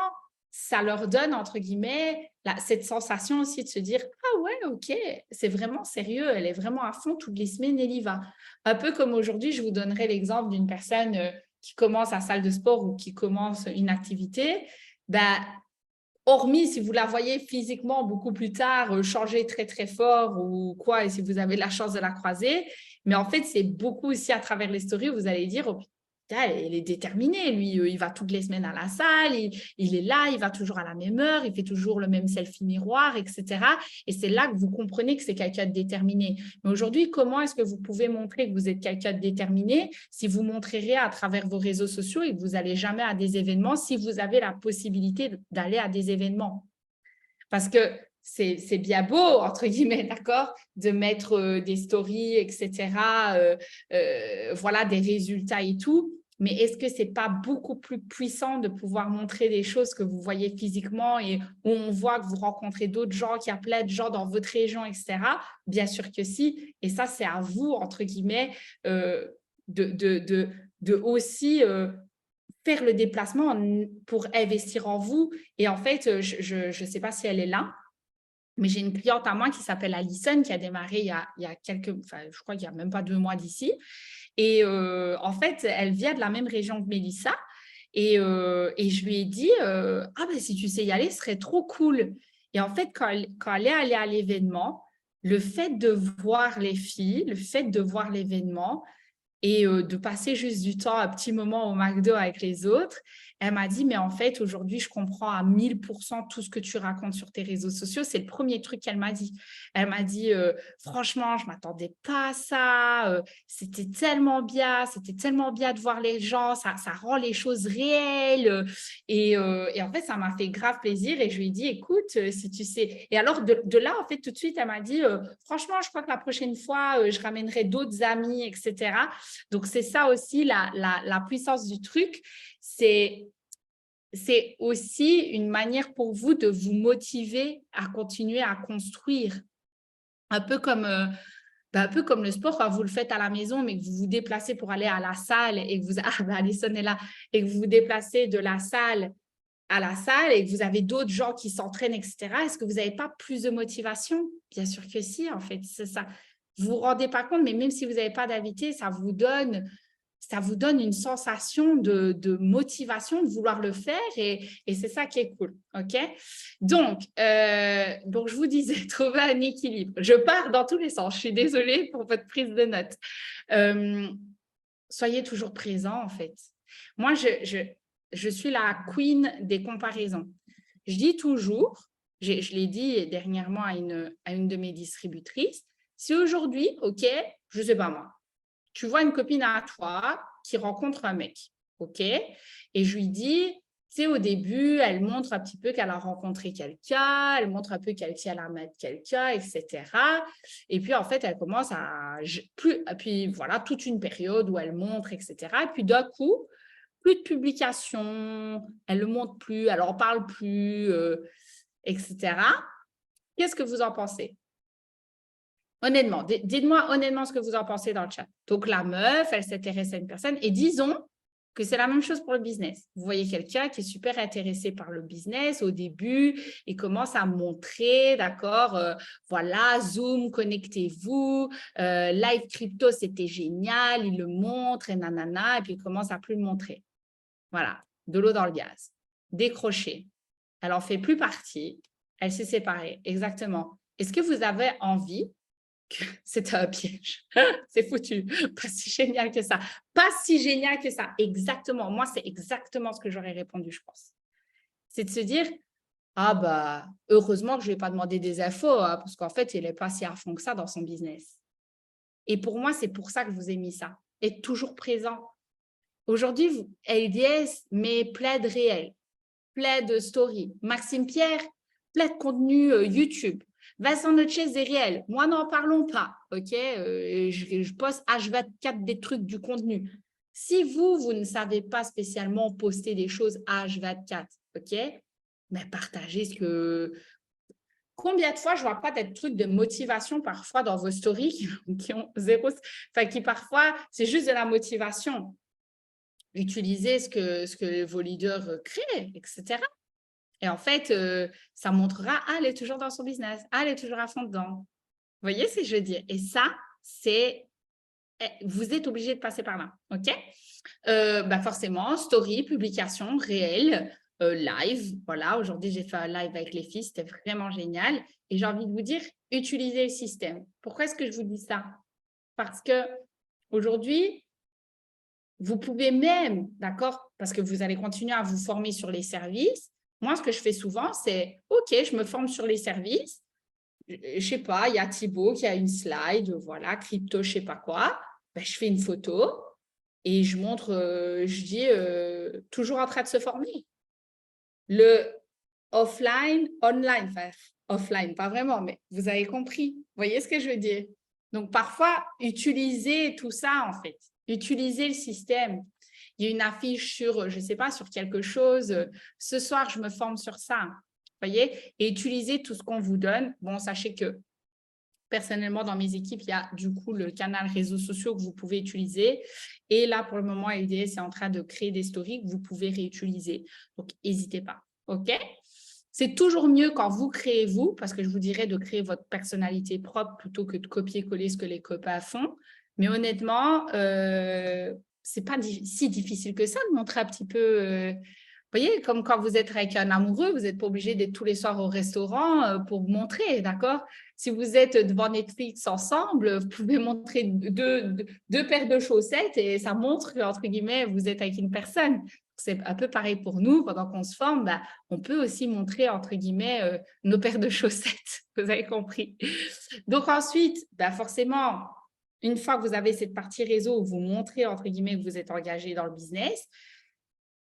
ça leur donne, entre guillemets, cette sensation aussi de se dire « Ah ouais, ok, c'est vraiment sérieux, elle est vraiment à fond, toutes les semaines, elle y va. » Un peu comme aujourd'hui, je vous donnerai l'exemple d'une personne qui commence à salle de sport ou qui commence une activité. Hormis si vous la voyez physiquement beaucoup plus tard, changer très, très fort ou quoi, et si vous avez la chance de la croiser. Mais en fait, c'est beaucoup aussi à travers les stories où vous allez dire, oh, putain, il est déterminé, lui, il va toutes les semaines à la salle, il est là, il va toujours à la même heure, il fait toujours le même selfie miroir, etc. Et c'est là que vous comprenez que c'est quelqu'un de déterminé. Mais aujourd'hui, comment est-ce que vous pouvez montrer que vous êtes quelqu'un de déterminé si vous montrerez à travers vos réseaux sociaux et que vous n'allez jamais à des événements, si vous avez la possibilité d'aller à des événements? Parce que c'est bien beau, entre guillemets, d'accord, de mettre des stories, etc., voilà, des résultats et tout. Mais est-ce que ce n'est pas beaucoup plus puissant de pouvoir montrer des choses que vous voyez physiquement et où on voit que vous rencontrez d'autres gens, qu'il y a plein de gens dans votre région, etc. Bien sûr que si. Et ça, c'est à vous, entre guillemets, de aussi faire le déplacement pour investir en vous. Et en fait, je ne sais pas si elle est là, mais j'ai une cliente à moi qui s'appelle Alison, qui a démarré il y a quelques, enfin, je crois qu'il n'y a même pas 2 mois d'ici. Et en fait, elle vient de la même région que Mélissa. Et je lui ai dit, ah ben si tu sais y aller, ce serait trop cool. Et en fait, quand elle est allée à l'événement, le fait de voir les filles, le fait de voir l'événement et de passer juste du temps, un petit moment au McDo avec les autres, elle m'a dit, mais en fait, aujourd'hui, je comprends à 1000% tout ce que tu racontes sur tes réseaux sociaux. C'est le premier truc qu'elle m'a dit. Elle m'a dit, franchement, je ne m'attendais pas à ça. C'était tellement bien de voir les gens. Ça rend les choses réelles. Et en fait, ça m'a fait grave plaisir. Et je lui ai dit, écoute, si tu sais. Et alors, de là, en fait, tout de suite, elle m'a dit, franchement, je crois que la prochaine fois, je ramènerai d'autres amis, etc. Donc, c'est ça aussi la puissance du truc. C'est aussi une manière pour vous de vous motiver à continuer à construire. Un peu comme le sport, quand vous le faites à la maison, mais que vous vous déplacez pour aller à la salle et que vous, Alison est là, et que vous vous déplacez de la salle à la salle et que vous avez d'autres gens qui s'entraînent, etc. Est-ce que vous n'avez pas plus de motivation? Bien sûr que si, en fait, c'est ça. Vous ne vous rendez pas compte, mais même si vous n'avez pas d'invité, ça vous donne une sensation de motivation de vouloir le faire et c'est ça qui est cool. OK? Donc, je vous disais, trouver un équilibre. Je pars dans tous les sens. Je suis désolée pour votre prise de notes. Soyez toujours présent, en fait. Moi, je suis la queen des comparaisons. Je dis toujours, je l'ai dit dernièrement à une de mes distributrices, si aujourd'hui, OK, je ne sais pas moi, tu vois une copine à toi qui rencontre un mec, OK? Et je lui dis, tu sais, au début, elle montre un petit peu qu'elle a rencontré quelqu'un, elle montre un peu qu'elle tient la main de quelqu'un, etc. Et puis, en fait, elle commence puis voilà, toute une période où elle montre, etc. Et puis, d'un coup, plus de publications, elle ne le montre plus, elle n'en parle plus, etc. Qu'est-ce que vous en pensez? Honnêtement, dites-moi honnêtement ce que vous en pensez dans le chat. Donc, la meuf, elle s'intéresse à une personne et disons que c'est la même chose pour le business. Vous voyez quelqu'un qui est super intéressé par le business au début, il commence à montrer, d'accord, voilà, Zoom, connectez-vous, Live Crypto, c'était génial, il le montre et nanana, et puis il commence à plus le montrer. Voilà, de l'eau dans le gaz, décroché. Elle n'en fait plus partie, elle s'est séparée, exactement. Est-ce que vous avez envie c'est un piège. C'est foutu. Pas si génial que ça. Pas si génial que ça. Exactement. Moi, c'est exactement ce que j'aurais répondu, je pense. C'est de se dire, ah bah, heureusement que je ne vais pas demander des infos, hein, parce qu'en fait, il n'est pas si à fond que ça dans son business. Et pour moi, c'est pour ça que je vous ai mis ça. Être toujours présent. Aujourd'hui, LDS met plein de réels, plein de stories. Maxime Pierre, plein de contenu YouTube. Vincent Notches des réels. Moi, n'en parlons pas. OK? Je poste H24 des trucs, du contenu. Si vous ne savez pas spécialement poster des choses H24, OK? Mais partagez ce que... Combien de fois je ne vois pas des trucs de motivation parfois dans vos stories qui ont zéro... Enfin, qui parfois, c'est juste de la motivation. Utilisez ce que vos leaders créent, etc. Et en fait, ça montrera, elle est toujours dans son business, elle est toujours à fond dedans. Vous voyez ce que je veux dire? Et ça, vous êtes obligé de passer par là, OK? Forcément, story, publication, réel, live. Voilà, aujourd'hui, j'ai fait un live avec les filles, c'était vraiment génial. Et j'ai envie de vous dire, utilisez le système. Pourquoi est-ce que je vous dis ça? Parce qu'aujourd'hui, vous pouvez même, d'accord, parce que vous allez continuer à vous former sur les services. Moi, ce que je fais souvent, c'est, OK, je me forme sur les services. Je ne sais pas, il y a Thibaut qui a une slide, voilà, crypto, je ne sais pas quoi. Ben, je fais une photo et je montre, je dis, toujours en train de se former. Le offline, online, enfin, offline, pas vraiment, mais vous avez compris. Vous voyez ce que je veux dire? Donc, parfois, utilisez tout ça, en fait. Utilisez le système. il y a une affiche sur, je ne sais pas, sur quelque chose. Ce soir, je me forme sur ça. Vous voyez? Et utilisez tout ce qu'on vous donne. Bon, sachez que personnellement, dans mes équipes, il y a du coup le canal réseaux sociaux que vous pouvez utiliser. Et là, pour le moment, LDS est en train de créer des stories que vous pouvez réutiliser. Donc, n'hésitez pas. OK? C'est toujours mieux quand vous créez vous, parce que je vous dirais de créer votre personnalité propre plutôt que de copier-coller ce que les copains font. Mais honnêtement, ce n'est pas si difficile que ça de montrer un petit peu… vous voyez, comme quand vous êtes avec un amoureux, vous n'êtes pas obligé d'être tous les soirs au restaurant pour vous montrer, d'accord? Si vous êtes devant Netflix ensemble, vous pouvez montrer deux paires de chaussettes et ça montre que, entre guillemets, vous êtes avec une personne. C'est un peu pareil pour nous, pendant qu'on se forme, bah, on peut aussi montrer, entre guillemets, nos paires de chaussettes, vous avez compris. Donc ensuite, bah, forcément, une fois que vous avez cette partie réseau où vous montrez, entre guillemets, que vous êtes engagé dans le business,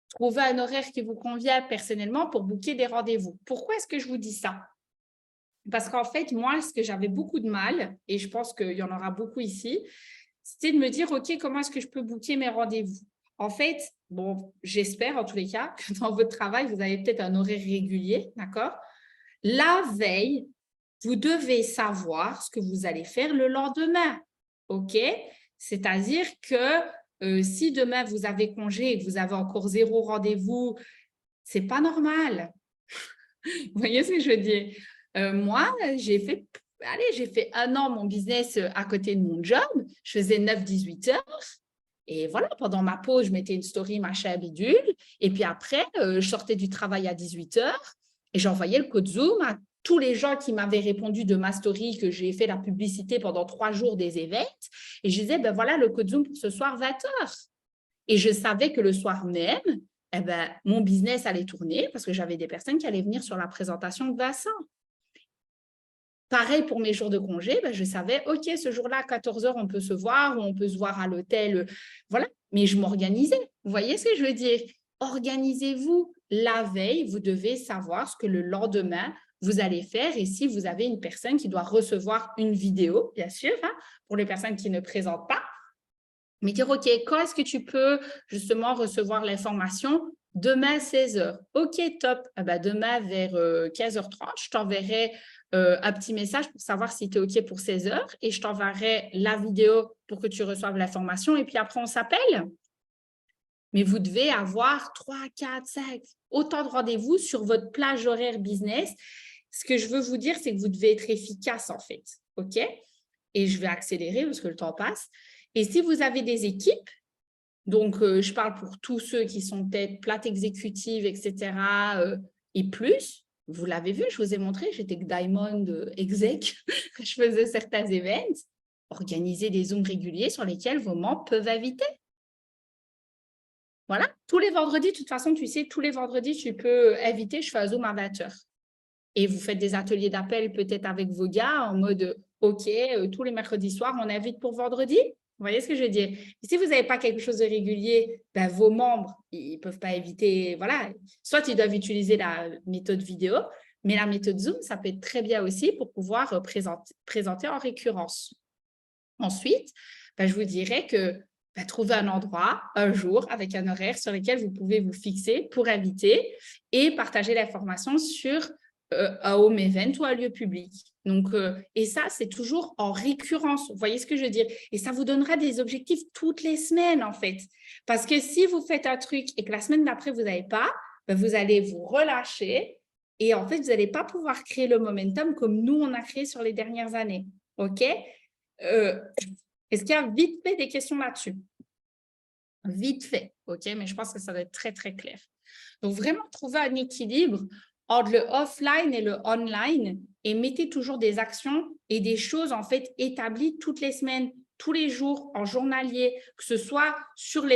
trouvez un horaire qui vous convient personnellement pour booker des rendez-vous. Pourquoi est-ce que je vous dis ça? Parce qu'en fait, moi, ce que j'avais beaucoup de mal, et je pense qu'il y en aura beaucoup ici, c'était de me dire, OK, comment est-ce que je peux booker mes rendez-vous? En fait, bon, j'espère en tous les cas que dans votre travail, vous avez peut-être un horaire régulier, d'accord? La veille, vous devez savoir ce que vous allez faire le lendemain, OK? C'est-à-dire que si demain, vous avez congé et que vous avez encore 0 rendez-vous, ce n'est pas normal. Vous voyez ce que je veux dire? Moi, j'ai fait 1 an mon business à côté de mon job. Je faisais 9-18 heures. Et voilà, pendant ma pause, je mettais une story, machin, bidule. Et puis après, je sortais du travail à 18 heures et j'envoyais le code Zoom à tous les gens qui m'avaient répondu de ma story, que j'ai fait la publicité pendant 3 jours des events. Et je disais, ben voilà, le code Zoom pour ce soir, 20 heures. Et je savais que le soir même, eh ben, mon business allait tourner parce que j'avais des personnes qui allaient venir sur la présentation de Vincent. Pareil pour mes jours de congé, ben, je savais, OK, ce jour-là, à 14 heures, on peut se voir ou on peut se voir à l'hôtel. Voilà, mais je m'organisais. Vous voyez ce que je veux dire? Organisez-vous la veille. Vous devez savoir ce que le lendemain, vous allez faire. Et si vous avez une personne qui doit recevoir une vidéo, bien sûr, hein, pour les personnes qui ne présentent pas, mais dire, OK, quand est-ce que tu peux justement recevoir l'information? Demain, 16 heures. OK, top. Ah ben, demain, vers 15h30, je t'enverrai un petit message pour savoir si tu es OK pour 16 heures et je t'enverrai la vidéo pour que tu reçoives l'information et puis après, on s'appelle. Mais vous devez avoir 3, 4, 5, autant de rendez-vous sur votre plage horaire business. Ce que je veux vous dire, c'est que vous devez être efficace en fait. OK? Et je vais accélérer parce que le temps passe. Et si vous avez des équipes, donc je parle pour tous ceux qui sont peut-être plates exécutives, etc. Et plus, vous l'avez vu, je vous ai montré, j'étais Diamond exec, je faisais certains events, organiser des Zooms réguliers sur lesquels vos membres peuvent inviter. Voilà, tous les vendredis, de toute façon, tu sais, tous les vendredis, tu peux inviter, je fais un Zoom à 20h. Et vous faites des ateliers d'appel peut-être avec vos gars en mode, OK, tous les mercredis soirs, on invite pour vendredi. Vous voyez ce que je veux dire? Et si vous n'avez pas quelque chose de régulier, ben, vos membres, ils ne peuvent pas éviter, voilà. Soit ils doivent utiliser la méthode vidéo, mais la méthode Zoom, ça peut être très bien aussi pour pouvoir présenter en récurrence. Ensuite, ben, je vous dirais que trouvez un endroit, un jour, avec un horaire sur lequel vous pouvez vous fixer pour inviter et partager l'information sur un home event ou un lieu public. Donc, et ça, c'est toujours en récurrence. Vous voyez ce que je veux dire? Et ça vous donnera des objectifs toutes les semaines, en fait. Parce que si vous faites un truc et que la semaine d'après, vous n'avez pas, ben vous allez vous relâcher et en fait, vous n'allez pas pouvoir créer le momentum comme nous, on a créé sur les dernières années. OK? Est-ce qu'il y a vite fait des questions là-dessus? Vite fait, OK? Mais je pense que ça doit être très, très clair. Donc, vraiment trouver un équilibre entre le offline et le online et mettez toujours des actions et des choses en fait établies toutes les semaines, tous les jours, en journalier, que ce soit sur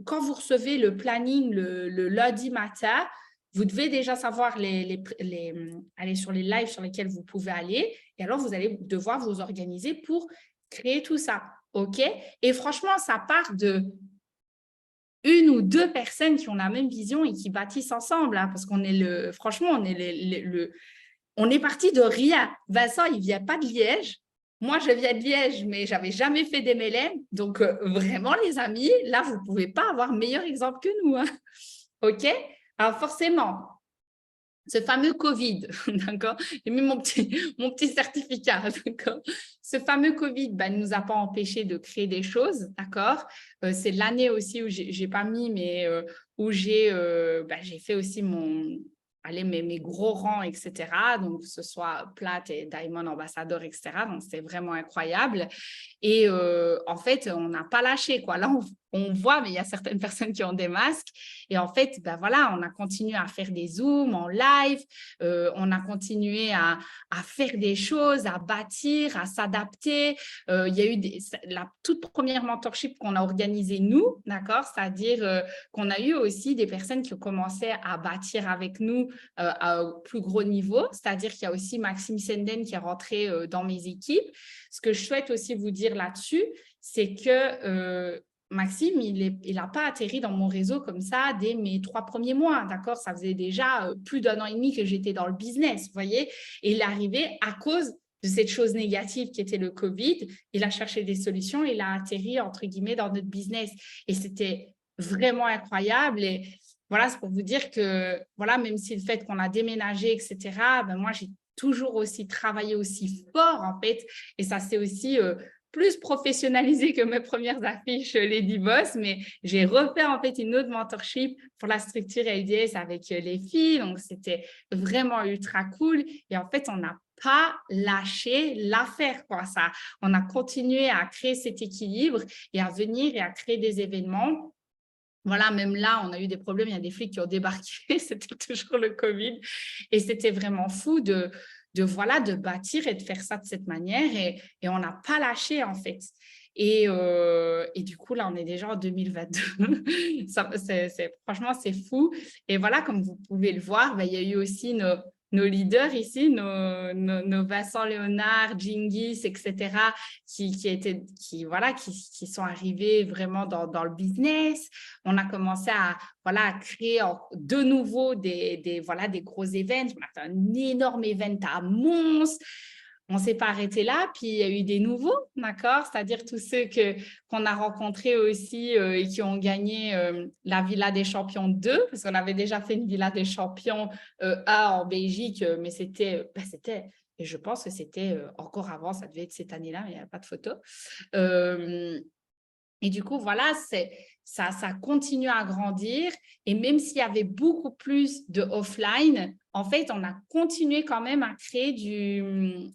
quand vous recevez le planning le lundi matin, vous devez déjà savoir aller sur les lives sur lesquels vous pouvez aller et alors vous allez devoir vous organiser pour créer tout ça, OK? Et franchement, ça part de 1 ou 2 personnes qui ont la même vision et qui bâtissent ensemble, hein, parce qu'on est franchement, on est parti de rien. Vincent, il ne vient pas de Liège. moi, je viens de Liège, mais je n'avais jamais fait d'MLM. Donc, vraiment, les amis, là, vous ne pouvez pas avoir meilleur exemple que nous, hein. OK? Alors, forcément, ce fameux Covid, d'accord? J'ai mis mon petit certificat, d'accord? Ce fameux Covid ne nous a pas empêché de créer des choses, d'accord? C'est l'année aussi où j'ai pas mis, mais où j'ai fait aussi mes gros rangs, etc. Donc, que ce soit Plate et Diamond Ambassador, etc. Donc, c'était vraiment incroyable. Et en fait, on n'a pas lâché, quoi. Là, on voit, mais il y a certaines personnes qui ont des masques. Et en fait, ben voilà, on a continué à faire des Zooms en live, on a continué à faire des choses, à bâtir, à s'adapter. Il y a eu la toute première mentorship qu'on a organisée, nous, d'accord? C'est-à-dire qu'on a eu aussi des personnes qui ont commencé à bâtir avec nous à un plus gros niveau. C'est-à-dire qu'il y a aussi Maxime Senden qui est rentré dans mes équipes. Ce que je souhaite aussi vous dire là-dessus, c'est que Maxime, il n'a pas atterri dans mon réseau comme ça dès mes 3 premiers mois, d'accord? Ça faisait déjà plus d'1 an et demi que j'étais dans le business, vous voyez? Et il est arrivé à cause de cette chose négative qui était le Covid. Il a cherché des solutions, il a atterri, entre guillemets, dans notre business. Et c'était vraiment incroyable. Et voilà, c'est pour vous dire que, voilà, même si le fait qu'on a déménagé, etc., ben moi, j'ai toujours aussi travaillé aussi fort, en fait. Et ça, c'est aussi plus professionnalisé que mes premières affiches Lady Boss, mais j'ai refait en fait une autre mentorship pour la structure LDS avec les filles, donc c'était vraiment ultra cool. Et en fait, on n'a pas lâché l'affaire, quoi. Ça, on a continué à créer cet équilibre et à venir et à créer des événements. Voilà, même là, on a eu des problèmes, il y a des flics qui ont débarqué, c'était toujours le Covid. Et c'était vraiment fou voilà, de bâtir et de faire ça de cette manière. Et on n'a pas lâché, en fait. Et du coup, là, on est déjà en 2022. Franchement, c'est fou. Et voilà, comme vous pouvez le voir, il y a eu aussi nos leaders ici, nos Vincent Léonard, Jingis, etc., qui sont arrivés vraiment dans le business. On a commencé à créer de nouveau des gros événements. On a fait un énorme événement à Mons. On ne s'est pas arrêté là, puis il y a eu des nouveaux, d'accord? C'est-à-dire tous ceux qu'on a rencontrés aussi et qui ont gagné la Villa des Champions 2, parce qu'on avait déjà fait une Villa des Champions 1 en Belgique, mais et je pense que c'était encore avant, ça devait être cette année-là, mais il n'y a pas de photo. Et du coup, voilà, ça continue à grandir. Et même s'il y avait beaucoup plus de offline, en fait, on a continué quand même à créer du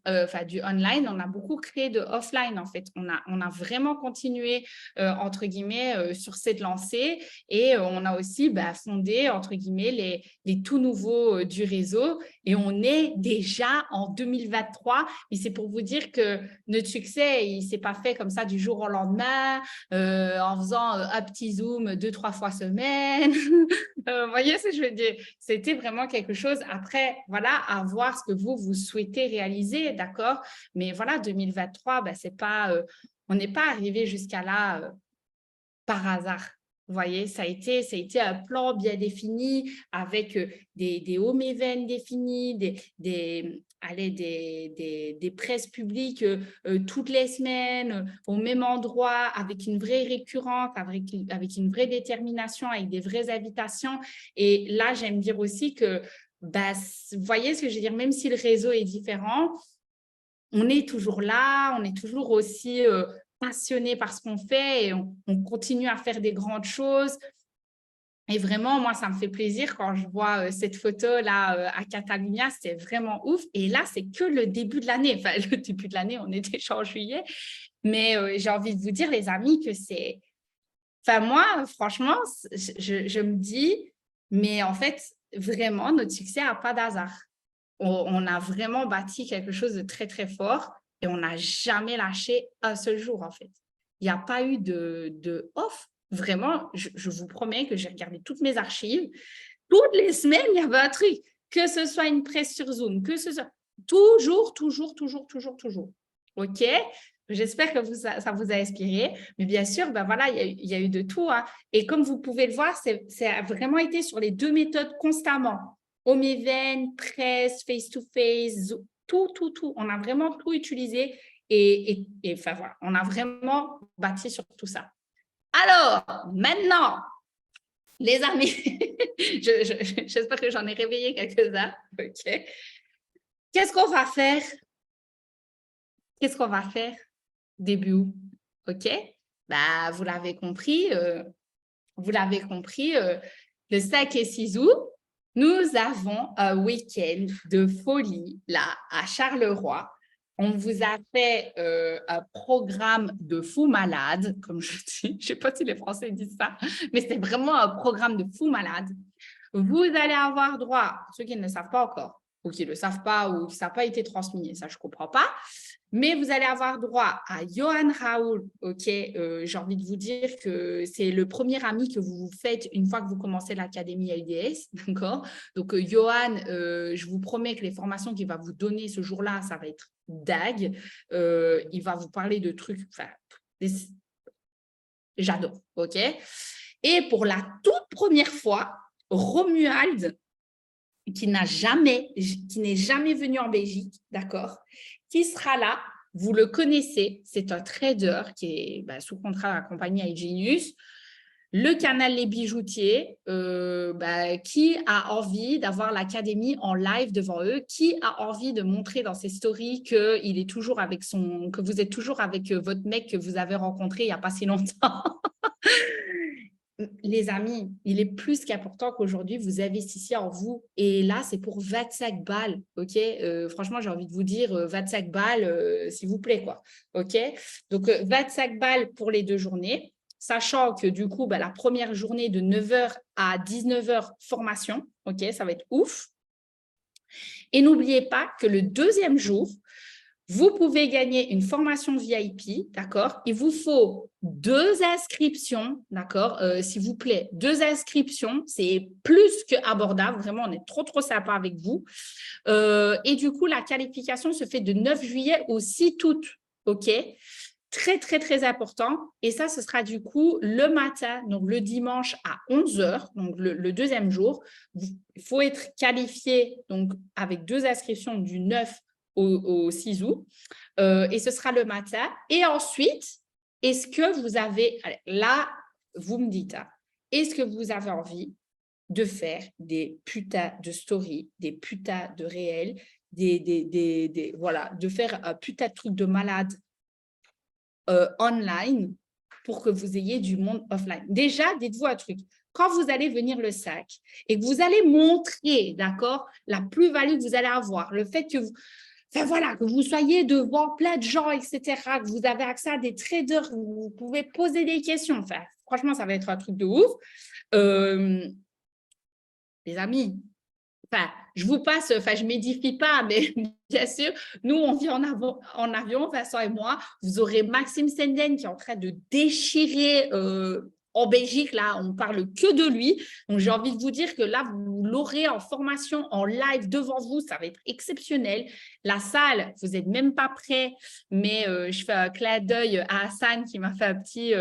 online. On a beaucoup créé de offline, en fait. On a vraiment continué, entre guillemets, sur cette lancée. Et on a aussi fondé, entre guillemets, les tout nouveaux du réseau. Et on est déjà en 2023. Et c'est pour vous dire que notre succès, il ne s'est pas fait comme ça du jour au lendemain. En faisant un petit Zoom 2-3 fois semaine. Vous voyez ce que je veux dire? C'était vraiment quelque chose. Après, voilà, à voir ce que vous souhaitez réaliser, d'accord? Mais voilà, 2023, c'est pas, on n'est pas arrivé jusqu'à là par hasard. Vous voyez, ça a été un plan bien défini avec des home events définis, des presses publiques toutes les semaines, au même endroit, avec une vraie récurrence, avec une vraie détermination, avec des vraies invitations. Et là, j'aime dire aussi que, vous voyez ce que je veux dire, même si le réseau est différent, on est toujours là, on est toujours aussi passionné par ce qu'on fait et on continue à faire des grandes choses. Et vraiment, moi, ça me fait plaisir quand je vois cette photo-là à Catalunya, c'est vraiment ouf. Et là, c'est que le début de l'année. Enfin, le début de l'année, on est déjà en juillet. Mais j'ai envie de vous dire, les amis, que c'est… Enfin, moi, franchement, je me dis, mais en fait, vraiment, notre succès n'a pas d'hasard. On a vraiment bâti quelque chose de très, très fort et on n'a jamais lâché un seul jour, en fait. Il n'y a pas eu de off. Vraiment, je vous promets que j'ai regardé toutes mes archives. Toutes les semaines, il y avait un truc. Que ce soit une presse sur Zoom, que ce soit… Toujours. OK? J'espère que ça vous a inspiré. Mais bien sûr, voilà, il y a eu de tout, hein. Et comme vous pouvez le voir, ça a vraiment été sur les 2 méthodes constamment. Home event, presse, face-to-face, tout. On a vraiment tout utilisé Et enfin, voilà, on a vraiment bâti sur tout ça. Alors, maintenant, les amis, j'espère que j'en ai réveillé quelques-uns. OK. Qu'est-ce qu'on va faire? Qu'est-ce qu'on va faire début août? OK? Bah, vous l'avez compris, le 5 et 6 août, nous avons un week-end de folie là à Charleroi. On vous a fait un programme de fou malade, comme je dis. Je ne sais pas si les Français disent ça, mais c'est vraiment un programme de fou malade. Vous allez avoir droit, ceux qui ne le savent pas encore, ou qui ne le savent pas, ou qui ça n'a pas été transmis, ça je ne comprends pas, mais vous allez avoir droit à Johan Raoul. OK, j'ai envie de vous dire que c'est le premier ami que vous vous faites une fois que vous commencez l'Académie AIDS, d'accord? Donc, Johan, je vous promets que les formations qu'il va vous donner ce jour-là, ça va être dingue. Il va vous parler de trucs, enfin, j'adore, OK? Et pour la toute première fois, Romuald, qui n'est jamais venu en Belgique, d'accord, qui sera là, vous le connaissez, c'est un trader qui est sous contrat à la compagnie iGenius, le canal Les Bijoutiers, qui a envie d'avoir l'académie en live devant eux, qui a envie de montrer dans ses stories que vous êtes toujours avec votre mec que vous avez rencontré il n'y a pas si longtemps. Les amis, il est plus qu'important qu'aujourd'hui, vous investissiez en vous. Et là, c'est pour 25 balles, OK? Franchement, j'ai envie de vous dire 25 balles, s'il vous plaît, quoi. OK? Donc, 25 balles pour les 2 journées, sachant que du coup, la première journée de 9h à 19h, formation, OK? Ça va être ouf. Et n'oubliez pas que le deuxième jour, vous pouvez gagner une formation VIP, d'accord? Il vous faut 2 inscriptions, d'accord? S'il vous plaît, 2 inscriptions, c'est plus qu'abordable. Vraiment, on est trop, trop sympa avec vous. Et du coup, la qualification se fait de 9 juillet au 6 août, OK? Très, très, très important. Et ça, ce sera du coup le matin, donc le dimanche à 11h, donc le deuxième jour. Il faut être qualifié donc, avec 2 inscriptions du 9 au 6 août. Et ce sera le matin. Et ensuite, est-ce que vous avez, là, vous me dites, est-ce que vous avez envie de faire des putains de stories, des putains de réels, voilà, de faire un putain de truc de malade online pour que vous ayez du monde offline. Déjà, dites-vous un truc. Quand vous allez venir le 5 et que vous allez montrer, d'accord, la plus-value que vous allez avoir, le fait que vous, enfin, voilà, que vous soyez devant plein de gens, etc., que vous avez accès à des traders, vous pouvez poser des questions. Enfin, franchement, ça va être un truc de ouf. Les amis, enfin, je vous passe, enfin, je ne m'édifie pas, mais bien sûr, nous, on vient en avion, Vincent et moi. Vous aurez Maxime Senden qui est en train de déchirer en Belgique. Là, on ne parle que de lui. Donc, j'ai envie de vous dire que là, vous l'aurez en formation, en live devant vous. Ça va être exceptionnel. La salle, vous n'êtes même pas prêts, mais je fais un clin d'œil à Hassan qui m'a fait un petit…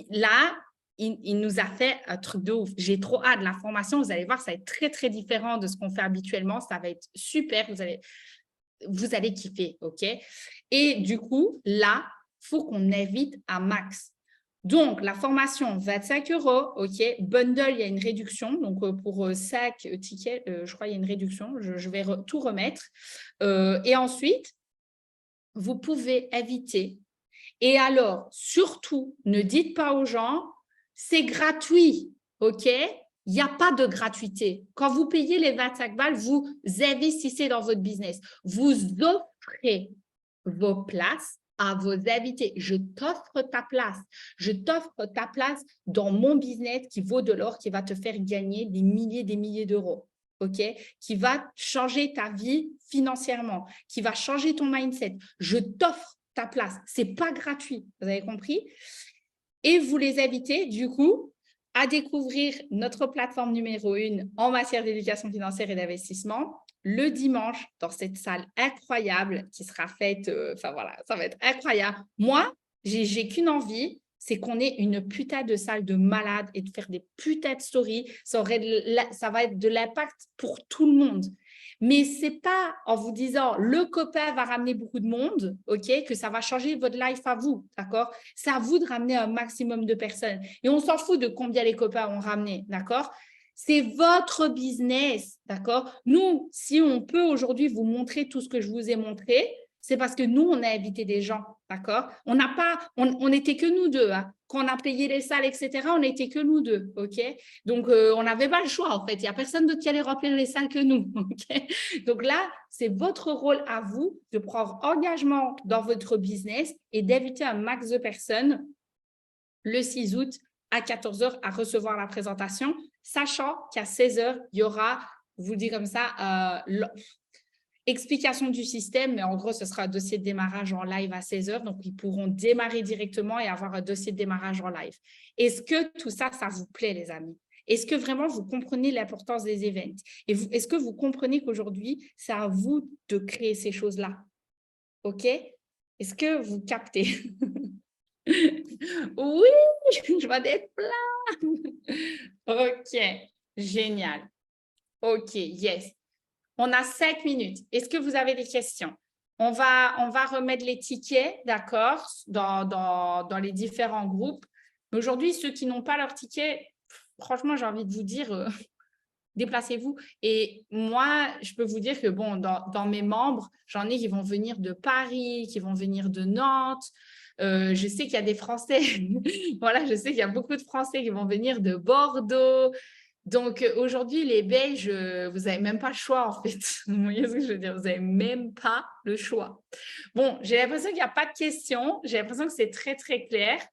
là, il nous a fait un truc de ouf. J'ai trop hâte. La formation, vous allez voir, ça va être très, très différent de ce qu'on fait habituellement. Ça va être super. Vous allez kiffer, OK? Et du coup, là, il faut qu'on invite à max. Donc, la formation, 25 €, OK? Bundle, il y a une réduction. Donc, pour 5 tickets, je crois qu'il y a une réduction. Je vais tout remettre. Et ensuite, vous pouvez inviter. Et alors, surtout, ne dites pas aux gens, c'est gratuit, OK? Il n'y a pas de gratuité. Quand vous payez les 25 balles, vous investissez dans votre business. Vous offrez vos places à vos invités. Je t'offre ta place. Je t'offre ta place dans mon business qui vaut de l'or, qui va te faire gagner des milliers d'euros. OK? Qui va changer ta vie financièrement, qui va changer ton mindset. Je t'offre ta place. Ce n'est pas gratuit. Vous avez compris? Et vous les invitez, du coup, à découvrir notre plateforme numéro 1 en matière d'éducation financière et d'investissement le dimanche dans cette salle incroyable qui sera faite. Enfin, voilà, ça va être incroyable. Moi, j'ai qu'une envie, c'est qu'on ait une putain de salle de malade et de faire des putains de stories. Ça va être de l'impact pour tout le monde. Mais ce n'est pas en vous disant le copain va ramener beaucoup de monde, ok, que ça va changer votre life à vous, d'accord? C'est à vous de ramener un maximum de personnes. Et on s'en fout de combien les copains ont ramené, d'accord? C'est votre business, d'accord? Nous, si on peut aujourd'hui vous montrer tout ce que je vous ai montré, c'est parce que nous, on a invité des gens, d'accord? On n'a pas, on n'était que nous deux, hein. Quand on a payé les salles, etc., on n'était que nous deux, ok? Donc, on n'avait pas le choix, en fait. Il n'y a personne d'autre qui allait remplir les salles que nous, ok? Donc là, c'est votre rôle à vous de prendre engagement dans votre business et d'inviter un max de personnes le 6 août à 14 h à recevoir la présentation, sachant qu'à 16 h, il y aura, je vous le dis comme ça, explication du système, mais en gros, ce sera un dossier de démarrage en live à 16 h, donc ils pourront démarrer directement et avoir un dossier de démarrage en live. Est-ce que tout ça, ça vous plaît, les amis? Est-ce que vraiment vous comprenez l'importance des events? Et est-ce que vous comprenez qu'aujourd'hui, c'est à vous de créer ces choses-là? OK? Est-ce que vous captez? Oui, je vois des plein. OK, génial. OK, yes. On a 5 minutes. Est-ce que vous avez des questions? On va remettre les tickets, d'accord, dans les différents groupes. Mais aujourd'hui, ceux qui n'ont pas leur ticket, franchement, j'ai envie de vous dire, déplacez-vous. Et moi, je peux vous dire que, bon, dans mes membres, j'en ai qui vont venir de Paris, qui vont venir de Nantes. Je sais qu'il y a des Français. Voilà, je sais qu'il y a beaucoup de Français qui vont venir de Bordeaux. Donc, aujourd'hui, les Belges, vous n'avez même pas le choix, en fait. Vous voyez ce que je veux dire? Vous n'avez même pas le choix. Bon, j'ai l'impression qu'il n'y a pas de questions. J'ai l'impression que c'est très, très clair.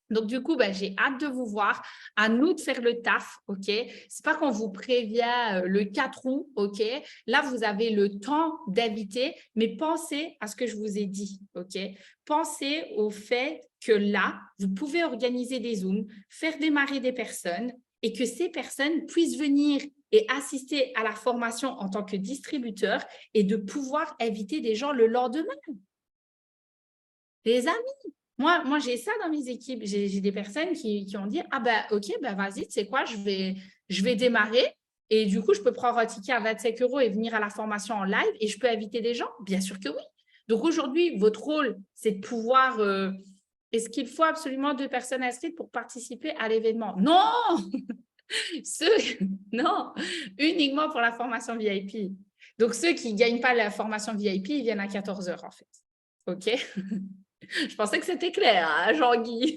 Donc, du coup, j'ai hâte de vous voir. À nous de faire le taf, OK? C'est pas qu'on vous prévient le 4 août, OK? Là, vous avez le temps d'inviter, mais pensez à ce que je vous ai dit, OK? Pensez au fait que là, vous pouvez organiser des Zooms, faire démarrer des personnes et que ces personnes puissent venir et assister à la formation en tant que distributeur et de pouvoir inviter des gens le lendemain. Les amis, moi j'ai ça dans mes équipes. J'ai des personnes qui ont dit « Ah ben, ok, ben vas-y, tu sais quoi, je vais démarrer et du coup, je peux prendre un ticket à 25 € et venir à la formation en live et je peux inviter des gens? » Bien sûr que oui. Donc aujourd'hui, votre rôle, c'est de pouvoir… est-ce qu'il faut absolument 2 personnes inscrites pour participer à l'événement? Non! Non, uniquement pour la formation VIP. Donc, ceux qui ne gagnent pas la formation VIP, ils viennent à 14 h en fait. OK? Je pensais que c'était clair, hein, Jean-Guy.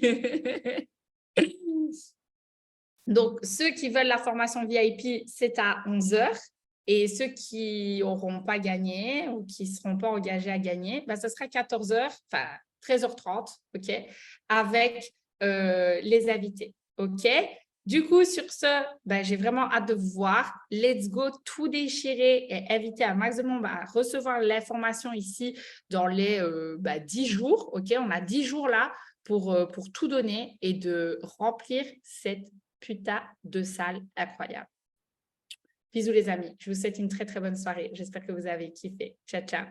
Donc, ceux qui veulent la formation VIP, c'est à 11 h. Et ceux qui n'auront pas gagné ou qui ne seront pas engagés à gagner, ce sera 14 h, enfin 13h30, OK, avec les invités. OK? Du coup, sur ce, j'ai vraiment hâte de vous voir. Let's go, tout déchirer et inviter un maximum à recevoir l'information ici dans les 10 jours. OK, on a 10 jours là pour tout donner et de remplir cette putain de salle incroyable. Bisous les amis, je vous souhaite une très très bonne soirée. J'espère que vous avez kiffé. Ciao, ciao.